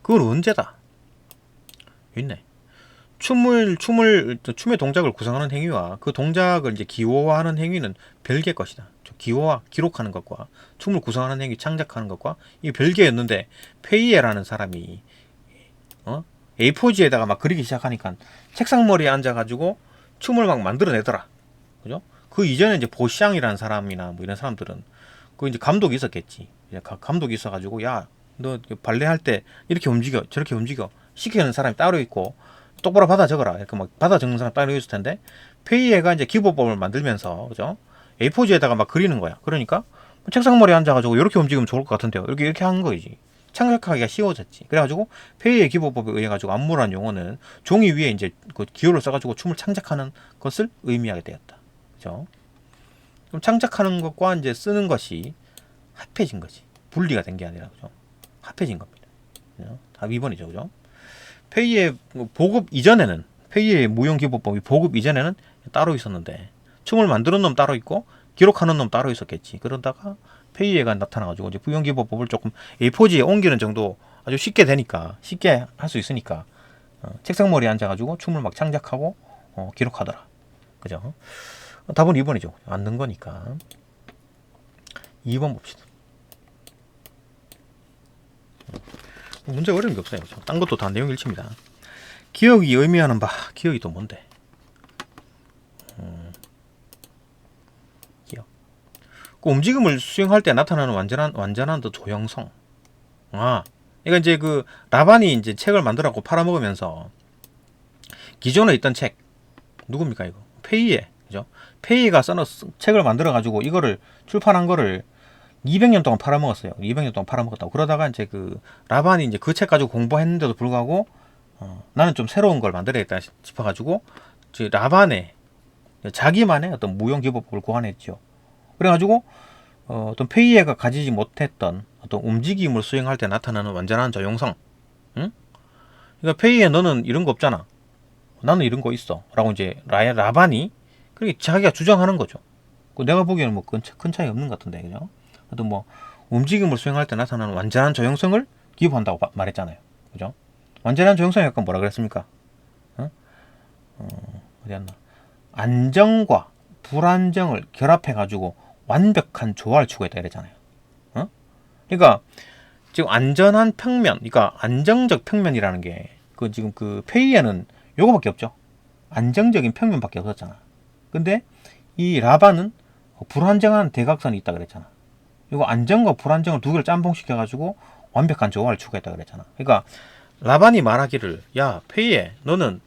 A: 그건 언제다? 있네. 춤의 동작을 구성하는 행위와 그 동작을 이제 기호화하는 행위는 별개의 것이다. 기호화, 기록하는 것과 춤을 구성하는 행위, 창작하는 것과 이 별개였는데 페이에라는 사람이 A4지에다가 막 그리기 시작하니까 책상머리에 앉아가지고 춤을 막 만들어내더라. 그죠? 그 이전에 이제 보샹이라는 사람이나 뭐 이런 사람들은 그 이제 감독이 있었겠지. 감독이 있어가지고 야, 너 발레 할 때 이렇게 움직여, 저렇게 움직여 시키는 사람이 따로 있고 똑바로 받아 적어라. 이렇게 막 받아 적는 사람 따로 있을 텐데 페이에가 이제 기법법을 만들면서 그죠? A4지에다가 막 그리는 거야. 그러니까 책상머리에 앉아가지고 이렇게 움직이면 좋을 것 같은데요. 이렇게 한 거지. 창작하기가 쉬워졌지. 그래가지고 페이의 기법법에 의해 가지고 안무라는 용어는 종이 위에 이제 그 기호를 써가지고 춤을 창작하는 것을 의미하게 되었다. 그죠? 그럼 창작하는 것과 이제 쓰는 것이 합해진 거지. 분리가 된 게 아니라 그죠? 합해진 겁니다. 그죠? 답 2번이죠, 그죠? 페이의 보급 이전에는 페이의 무용기법법이 보급 이전에는 따로 있었는데 춤을 만드는 놈 따로 있고 기록하는 놈 따로 있었겠지. 그러다가 페이에가 나타나가지고 이제 무용기법법을 조금 A4지에 옮기는 정도 아주 쉽게 되니까 쉽게 할 수 있으니까 책상머리에 앉아가지고 춤을 막 창작하고 기록하더라. 그죠? 답은 2번이죠. 안 넣은 거니까. 2번 봅시다. 문제 어려운 게 없어요. 그죠? 딴 것도 다 내용 일치입니다. 기억이 의미하는 바. 기억이 또 뭔데? 기억. 그 움직임을 수행할 때 나타나는 완전한 더 조형성. 아, 그러니까 이제 그 라반이 이제 책을 만들어갖고 팔아먹으면서 기존에 있던 책 누굽니까 이거? 페이에, 그죠? 페이가 써놓은 책을 만들어가지고 이거를 출판한 거를 200년 동안 팔아먹었어요. 200년 동안 팔아먹었다고. 그러다가 이제 그 라반이 이제 그 책 가지고 공부했는데도 불구하고 나는 좀 새로운 걸 만들어야겠다 싶어가지고 라반의 자기만의 어떤 무용 기법을 고안했죠. 그래가지고 어떤 페이에가 가지지 못했던 어떤 움직임을 수행할 때 나타나는 완전한 저용성. 응? 그러니까 페이에 너는 이런 거 없잖아. 나는 이런 거 있어. 라고 이제 라반이 그렇게 자기가 주장하는 거죠. 내가 보기에는 뭐 큰 차이 없는 것 같은데, 그죠? 어떤 뭐 움직임을 수행할 때 나타나는 완전한 저형성을 기부한다고 말했잖아요. 그죠? 완전한 저형성이 약간 뭐라 그랬습니까? 어디였나? 안정과 불안정을 결합해가지고 완벽한 조화를 추구했다 이랬잖아요. 그러니까 지금 안전한 평면, 그러니까 안정적 평면이라는 게 그 지금 그 페이에는 요거밖에 없죠. 안정적인 평면밖에 없었잖아. 근데 이 라반은 불안정한 대각선이 있다 그랬잖아. 이거 안정과 불안정을 두 개를 짬뽕시켜가지고 완벽한 조화를 추구했다 그랬잖아. 그러니까 라반이 말하기를 야 페이에 너는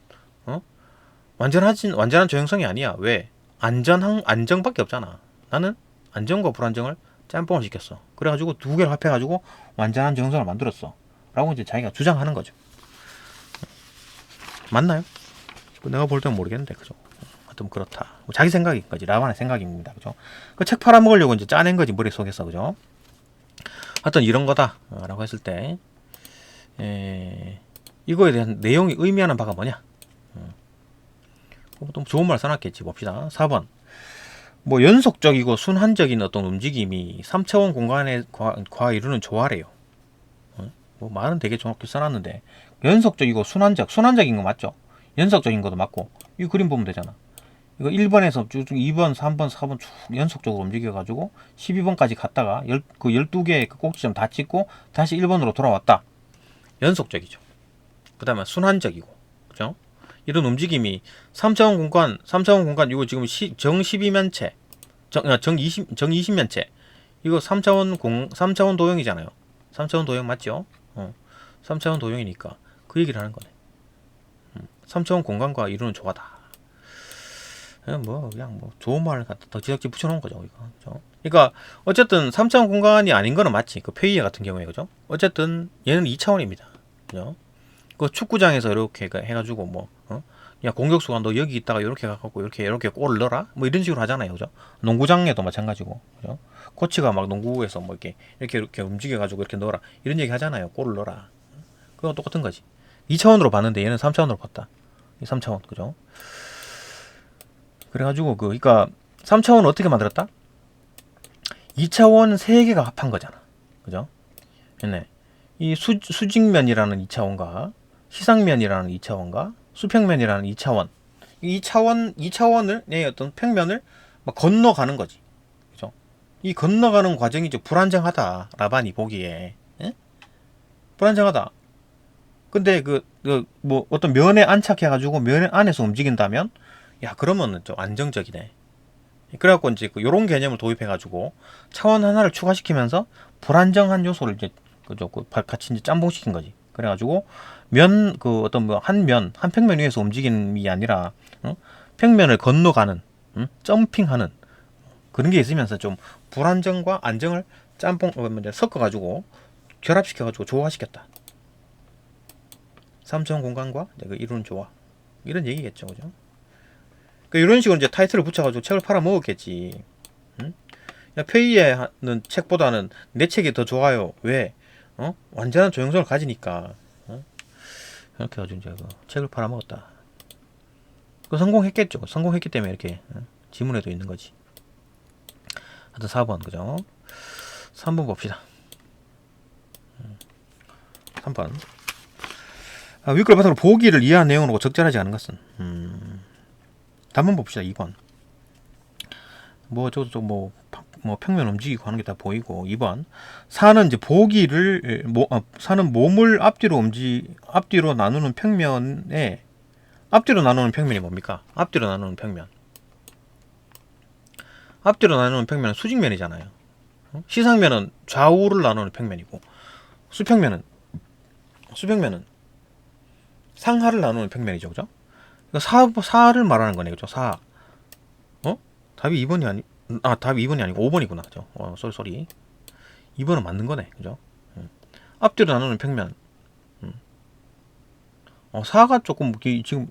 A: 완전한 조형성이 아니야. 왜? 안정밖에 없잖아. 나는 안정과 불안정을 짬뽕을 시켰어. 그래가지고 두 개를 합해가지고 완전한 조형성을 만들었어. 라고 이제 자기가 주장하는 거죠. 맞나요? 내가 볼 때는 모르겠는데, 그죠? 하여튼 그렇다. 자기 생각인 거지. 라반의 생각입니다. 그죠? 그 책 팔아먹으려고 이제 짜낸 거지, 머릿속에서. 그죠? 하여튼 이런 거다. 라고 했을 때, 이거에 대한 내용이 의미하는 바가 뭐냐? 또 좋은 말 써놨겠지. 봅시다. 4번. 뭐 연속적이고 순환적인 어떤 움직임이 3차원 공간에 과 이루는 조화래요. 뭐 말은 되게 정확히 써놨는데 연속적이고 순환적인 거 맞죠? 연속적인 것도 맞고 이 그림 보면 되잖아. 이거 1번에서 쭉 2번, 3번, 4번 쭉 연속적으로 움직여가지고 12번까지 갔다가 그 12개의 그 꼭지점 다 찍고 다시 1번으로 돌아왔다. 연속적이죠. 그 다음에 순환적이고, 그죠? 이런 움직임이 3차원 공간, 이거 지금 정 12면체, 정 20면체, 이거 3차원 도형이잖아요. 3차원 도형 맞죠? 3차원 도형이니까 그 얘기를 하는 거네. 3차원 공간과 이루는 조화다. 그냥 뭐 좋은 말을 갖다 덕지덕지 붙여놓은 거죠, 이거. 그죠? 그러니까 어쨌든 3차원 공간이 아닌 거는 맞지. 그 페이에 같은 경우에, 그죠? 어쨌든 얘는 2차원입니다. 그죠? 그 축구장에서 이렇게 해가지고 야 공격수가 너 여기 있다가 이렇게 가갖고 이렇게 골을 넣어라 뭐 이런 식으로 하잖아요. 그죠? 농구장에도 마찬가지고, 그죠? 코치가 막 농구에서 뭐 이렇게 움직여가지고 이렇게 넣어라 이런 얘기 하잖아요. 골을 넣어라. 그건 똑같은 거지. 2차원으로 봤는데 얘는 3차원으로 봤다. 3차원, 그죠? 그래가지고 그러니까 3차원을 어떻게 만들었다? 2차원 3개가 합한 거잖아. 그죠? 네. 이 수직면이라는 2차원과 시상면이라는 2차원과 수평면이라는 2차원. 이 2차원을 내 어떤 평면을 막 건너가는 거지. 그죠? 이 건너가는 과정이 이제 불안정하다. 라반이 보기에. 에? 불안정하다. 근데 뭐 어떤 면에 안착해가지고 면 안에서 움직인다면, 야 그러면은 좀 안정적이네. 그래갖고 이제 요런 개념을 도입해가지고 차원 하나를 추가시키면서 불안정한 요소를 이제 그죠? 같이 이제 짬뽕시킨 거지. 그래가지고 어떤 한 평면 위에서 움직임이 아니라 평면을 건너가는 점핑하는 그런 게 있으면서 좀 불안정과 안정을 섞어가지고 결합시켜가지고 조화시켰다. 3차원 공간과 그 이루는 조화 이런 얘기겠죠, 그죠? 그러니까 이런 식으로 이제 타이틀을 붙여가지고 책을 팔아 먹었겠지. 페이에는 책보다는 내 책이 더 좋아요. 왜? 완전한 조형성을 가지니까. 이렇게 해가지고 이제 그 책을 팔아 먹었다. 그 성공했겠죠. 성공했기 때문에 이렇게 지문에도 있는 거지. 하여튼 4번, 그죠? 3번 봅시다. 3번. 윗글 바탕으로 보기를 이해한 내용으로 적절하지 않은 것은 답만 봅시다. 2번. 뭐 평면 움직이고 하는 게 다 보이고. 2번. 사는 이제 보기를 사는 몸을 앞뒤로 나누는 평면에 앞뒤로 나누는 평면이 뭡니까? 앞뒤로 나누는 평면. 앞뒤로 나누는 평면은 수직면이잖아요. 시상면은 좌우를 나누는 평면이고 수평면은 상하를 나누는 평면이죠. 그죠? 그러니까 사를 말하는 거네. 그죠? 사. 답이 2번이 답이 2번이 아니고 5번이구나. 그죠? 쏘리. 2번은 맞는 거네. 그죠? 앞뒤로 나누는 평면. 사가 조금 지금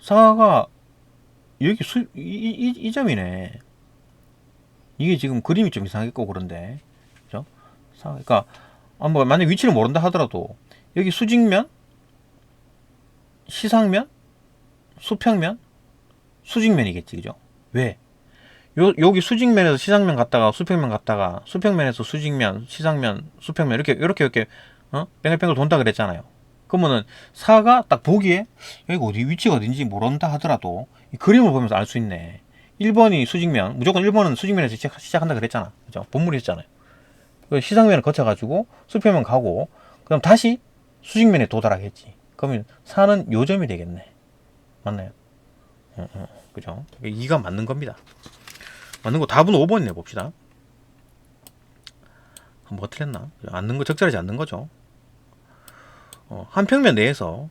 A: 사가 여기 이 점이네. 이게 지금 그림이 좀 이상하겠고 그런데. 그죠? 그러니까 뭐 만약 위치를 모른다 하더라도 여기 수직면, 시상면, 수평면, 수직면이겠지. 그죠? 왜? 여기 수직면에서 시상면 갔다가 수평면 갔다가 수평면에서 수직면, 시상면, 수평면 이렇게 뺑글뺑글 돈다 그랬잖아요. 그러면은 사가 딱 보기에 여기 어디 위치가 어딘지 모른다 하더라도 이 그림을 보면서 알 수 있네. 1번이 수직면, 무조건 1번은 수직면에서 시작한다 그랬잖아. 그죠? 본물이 있잖아요. 시상면을 거쳐가지고 수평면 가고 그럼 다시 수직면에 도달하겠지. 그러면 사는 요점이 되겠네. 맞나요? 그죠? 2가 맞는 겁니다. 맞는 거 답은 5번이네. 봅시다. 뭐 틀렸나? 앉는 거 적절하지 않는 거죠. 한 평면 내에서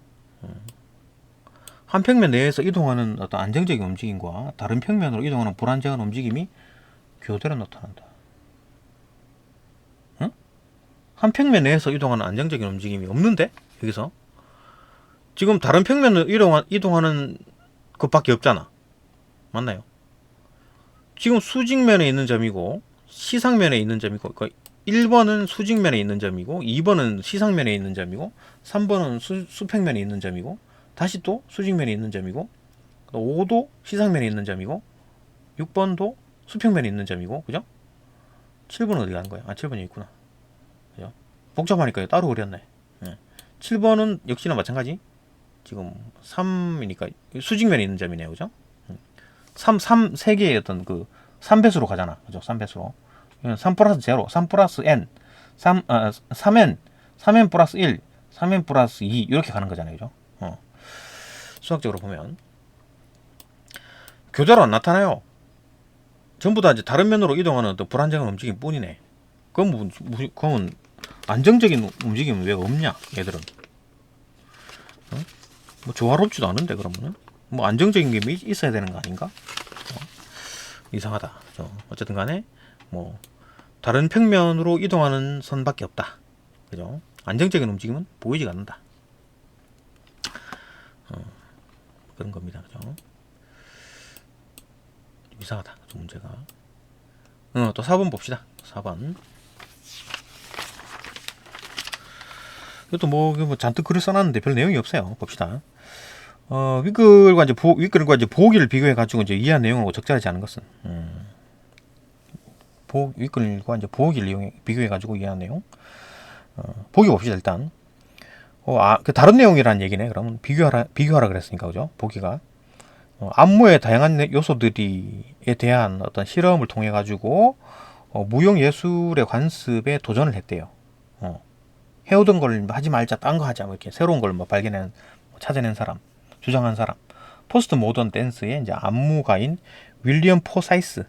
A: 이동하는 어떤 안정적인 움직임과 다른 평면으로 이동하는 불안정한 움직임이 교대로 나타난다. 한 평면 내에서 이동하는 안정적인 움직임이 없는데 여기서 지금 다른 평면으로 이동하는 것밖에 없잖아. 맞나요? 지금 수직면에 있는 점이고 시상면에 있는 점이고, 그러니까 1번은 수직면에 있는 점이고 2번은 시상면에 있는 점이고 3번은 수평면에 있는 점이고 다시 또 수직면에 있는 점이고 5도 시상면에 있는 점이고 6번도 수평면에 있는 점이고. 그죠? 7번은 어디 가는 거야? 7번이 있구나. 그죠? 복잡하니까 따로 그렸네. 7번은 역시나 마찬가지. 지금 3이니까 수직면에 있는 점이네요. 그죠? 3 개의 어떤 그 3배수로 가잖아. 그죠? 3배수로. 3 플러스 0, 3 플러스 n, 3n 플러스 1, 3n 플러스 2 이렇게 가는 거잖아요. 그죠? 수학적으로 보면 교대로 안 나타나요. 전부 다 이제 다른 면으로 이동하는 어떤 불안정한 움직임 뿐이네. 그건 안정적인 움직임은 왜 없냐? 얘들은. 뭐 조화롭지도 않은데 그러면은 뭐 안정적인 게 있어야 되는 거 아닌가? 이상하다. 어쨌든 간에 뭐 다른 평면으로 이동하는 선밖에 없다. 그죠? 안정적인 움직임은 보이지가 않는다. 그런 겁니다. 그죠? 이상하다. 문제가. 또 4번 봅시다. 4번. 이것도 뭐 잔뜩 글을 써놨는데 별 내용이 없어요. 봅시다. 윗글과 이제 보기를 비교해 가지고 이제 이해한 내용하고 적절하지 않은 것은 윗글과 이제 보기를 비교해 가지고 이해한 내용. 보기 봅시다. 일단 그 다른 내용이라는 얘기네. 그러면 비교하라 그랬으니까. 그죠? 보기가 안무의 다양한 요소들에 대한 어떤 실험을 통해 가지고 무용 예술의 관습에 도전을 했대요. 해오던 걸 하지 말자, 딴 거 하자, 뭐 이렇게 새로운 걸 찾아낸 사람, 주장한 사람. 포스트 모던 댄스의 이제 안무가인 윌리엄 포사이스.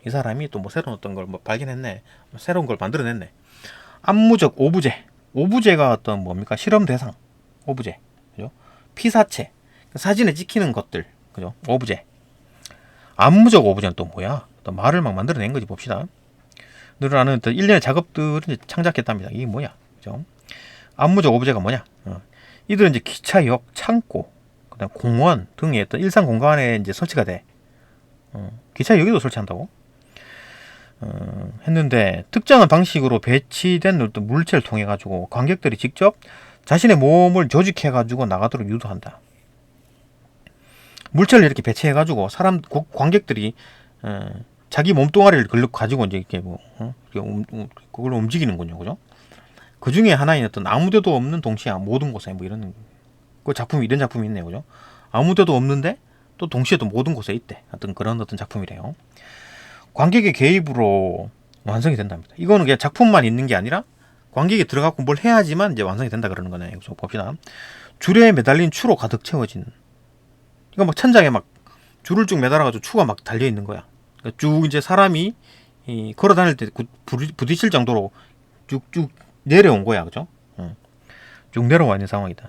A: 이 사람이 또 뭐 새로운 어떤 걸 발견했네. 새로운 걸 만들어냈네. 안무적 오브제가 어떤 뭡니까? 실험 대상. 오브제. 그죠? 피사체. 사진에 찍히는 것들. 그죠? 오브제. 안무적 오브제는 또 뭐야? 또 말을 막 만들어낸 거지. 봅시다. 늘어나는 또 일련의 작업들을 창작했답니다. 이게 뭐야? 그죠? 안무적 오브제가 뭐냐? 이들은 이제 기차역, 창고, 그다음 공원 등의 어떤 일상 공간에 이제 설치가 돼. 기차역에도 설치한다고? 했는데 특정한 방식으로 배치된 어떤 물체를 통해 가지고 관객들이 직접 자신의 몸을 조직해 가지고 나가도록 유도한다. 물체를 이렇게 배치해 가지고 관객들이 자기 몸뚱아리를 가지고 이제 이렇게 그걸 움직이는군요. 그죠? 그 중에 하나인 어떤 아무데도 없는 동시에 모든 곳에 뭐 이런 그 작품이 이런 작품이 있네요, 그죠? 아무데도 없는데 또 동시에 또 모든 곳에 있대. 어떤 그런 어떤 작품이래요. 관객의 개입으로 완성이 된답니다. 이거는 그냥 작품만 있는 게 아니라 관객이 들어가고 뭘 해야지만 이제 완성이 된다 그러는 거네요. 그래서 봅시다. 줄에 매달린 추로 가득 채워진. 이거 막 천장에 막 줄을 쭉 매달아가지고 추가 막 달려 있는 거야. 그러니까 쭉 이제 사람이 걸어 다닐 때 부딪힐 정도로 쭉쭉 내려온 거야, 그죠? 쭉 내려와 있는 상황이다.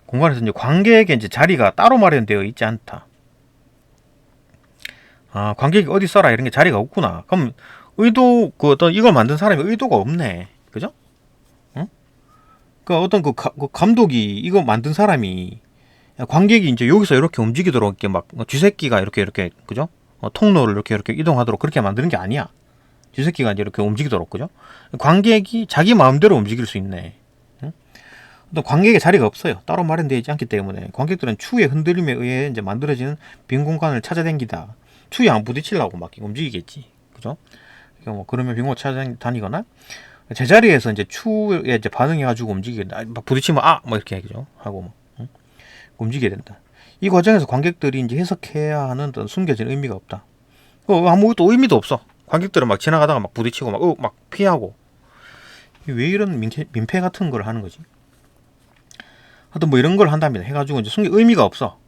A: 공간에서 이제 관객의 이제 자리가 따로 마련되어 있지 않다. 아, 관객이 어디 써라 이런 게 자리가 없구나. 그럼 의도 그 어떤 이걸 만든 사람이 의도가 없네, 그죠? 응? 그 어떤 그 감독이 이거 만든 사람이 관객이 이제 여기서 이렇게 움직이도록 이렇게 막 쥐새끼가 이렇게 그죠? 통로를 이렇게 이동하도록 그렇게 만드는 게 아니야. 쥐새끼가 이제 이렇게 움직이도록, 그죠? 관객이 자기 마음대로 움직일 수 있네. 응? 또 관객의 자리가 없어요. 따로 마련되어 있지 않기 때문에 관객들은 추의 흔들림에 의해 이제 만들어지는 빈 공간을 찾아다니다. 추에 안 부딪히려고 막 움직이겠지, 그죠? 뭐 그러면 빈 공간 찾아다니거나 제자리에서 이제 추에 이제 반응해가지고 움직이게, 막 부딪히면 뭐 이렇게 하죠. 하고 뭐 응? 움직여야 된다. 이 과정에서 관객들이 이제 해석해야 하는 어떤 숨겨진 의미가 없다. 아무것도 의미도 없어. 관객들은 막 지나가다가 막 부딪히고 막 피하고. 왜 이런 민폐 같은 걸 하는 거지? 하여튼 뭐 이런 걸 한답니다. 해가지고 이제 의미가 없어.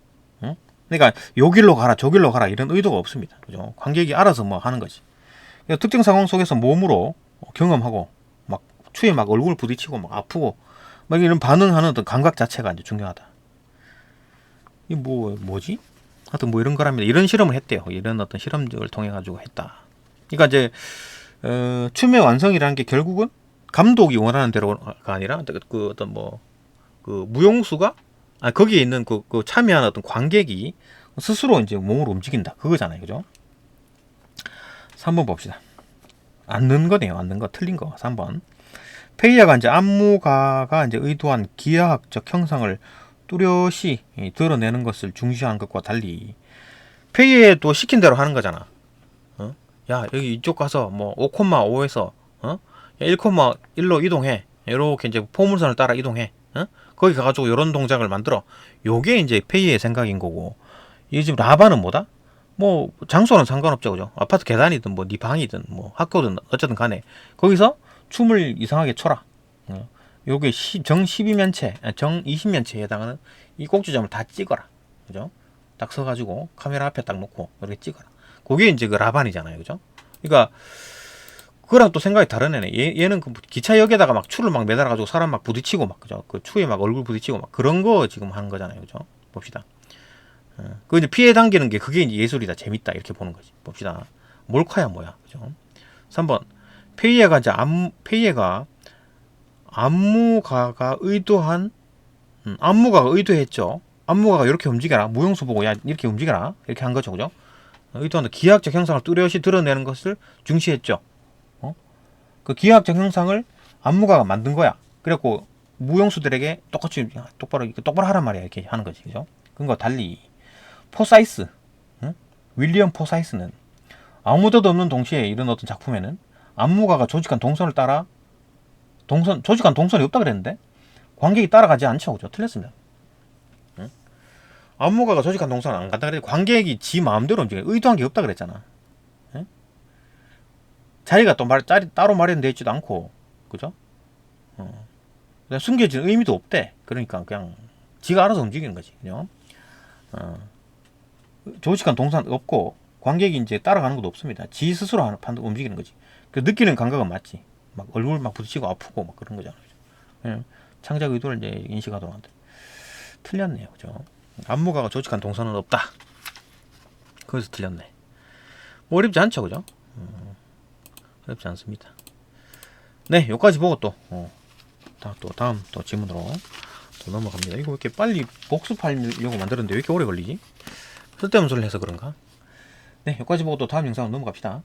A: 응? 그러니까 요 길로 가라 저 길로 가라 이런 의도가 없습니다. 그죠? 관객이 알아서 뭐 하는 거지. 그러니까 특정 상황 속에서 몸으로 경험하고 막 추에 막 얼굴 부딪히고 막 아프고 막 이런 반응하는 어떤 감각 자체가 이제 중요하다. 이 뭐지? 하여튼 뭐 이런 거랍니다. 이런 실험을 했대요. 이런 어떤 실험을 통해 가지고 했다. 그러니까 이제 춤의 완성이라는 게 결국은 감독이 원하는 대로가 아니라 그 어떤 그 무용수가 거기에 있는 그 참여하는 어떤 관객이 스스로 이제 몸으로 움직인다 그거잖아요, 그죠? 3번 봅시다. 앉는 거네요. 앉는 거 틀린 거. 3번. 페이야가 이제 안무가가 이제 의도한 기하학적 형상을 뚜렷이 드러내는 것을 중시한 것과 달리 페이에도 시킨 대로 하는 거잖아. 야, 여기 이쪽 가서 뭐 5,5에서 1,1로 이동해. 이렇게 이제 포물선을 따라 이동해. 거기 가가지고 이런 동작을 만들어. 요게 이제 페이의 생각인 거고. 이게 지금 라바는 뭐다? 뭐 장소는 상관없죠, 그죠? 아파트 계단이든 뭐 네 방이든 뭐 학교든 어쨌든 간에 거기서 춤을 이상하게 춰라. 요게 정 12면체, 정 20면체에 해당하는 이 꼭지점을 다 찍어라, 그죠? 딱 서가지고 카메라 앞에 딱 놓고 이렇게 찍어라. 그게 이제 그 라반이잖아요, 그죠? 그러니까 그거랑 또 생각이 다른 애네. 얘는 그 기차역에다가 막 추를 막 매달아가지고 사람 막 부딪히고 막, 그죠? 그 추에 막 얼굴 부딪히고 막 그런 거 지금 하는 거잖아요, 그죠? 봅시다. 그 이제 피해 당기는 게 그게 이제 예술이다, 재밌다 이렇게 보는 거지. 봅시다. 몰카야 뭐야, 그죠? 3번 페이에가 안무가가 의도한 안무가가 의도했죠. 안무가가 이렇게 움직여라. 무용수 보고 야 이렇게 움직여라. 이렇게 한 거죠, 그죠? 의도한 기하학적 형상을 뚜렷이 드러내는 것을 중시했죠. 그 기하학적 형상을 안무가가 만든 거야. 그래갖고 무용수들에게 똑같이 똑바로 하란 말이야. 이렇게 하는 거지, 그죠? 그과 달리 포사이스, 윌리엄 포사이스는 아무데도 없는 동시에 이런 어떤 작품에는 안무가가 조직한 동선을 따라 조직한 동선이 없다 그랬는데 관객이 따라가지 않죠, 그죠? 틀렸습니다. 안무가가 조직한 동선은 안 간다 그랬는데 관객이 지 마음대로 움직여. 의도한 게 없다 그랬잖아. 자리가 또 따로 마련되어 있지도 않고, 그죠? 숨겨진 의미도 없대. 그러니까 그냥 지가 알아서 움직이는 거지, 그죠? 조직한 동선 없고 관객이 이제 따라가는 것도 없습니다. 지 스스로 움직이는 거지. 그 느끼는 감각은 맞지. 막 얼굴 막 부딪히고 아프고 막 그런 거잖아요. 예. 창작 의도를 이제 인식하도록 한다. 틀렸네요, 그죠? 안무가가 조직한 동선은 없다. 거기서 틀렸네. 뭐 어렵지 않죠, 그죠? 어렵지 않습니다. 네, 여기까지 보고 또 다음 질문으로 또 넘어갑니다. 이거 왜 이렇게 빨리 복습하려고 만들었는데 왜 이렇게 오래 걸리지? 쓸데없는 소리를 해서 그런가? 네, 여기까지 보고 또 다음 영상으로 넘어갑시다.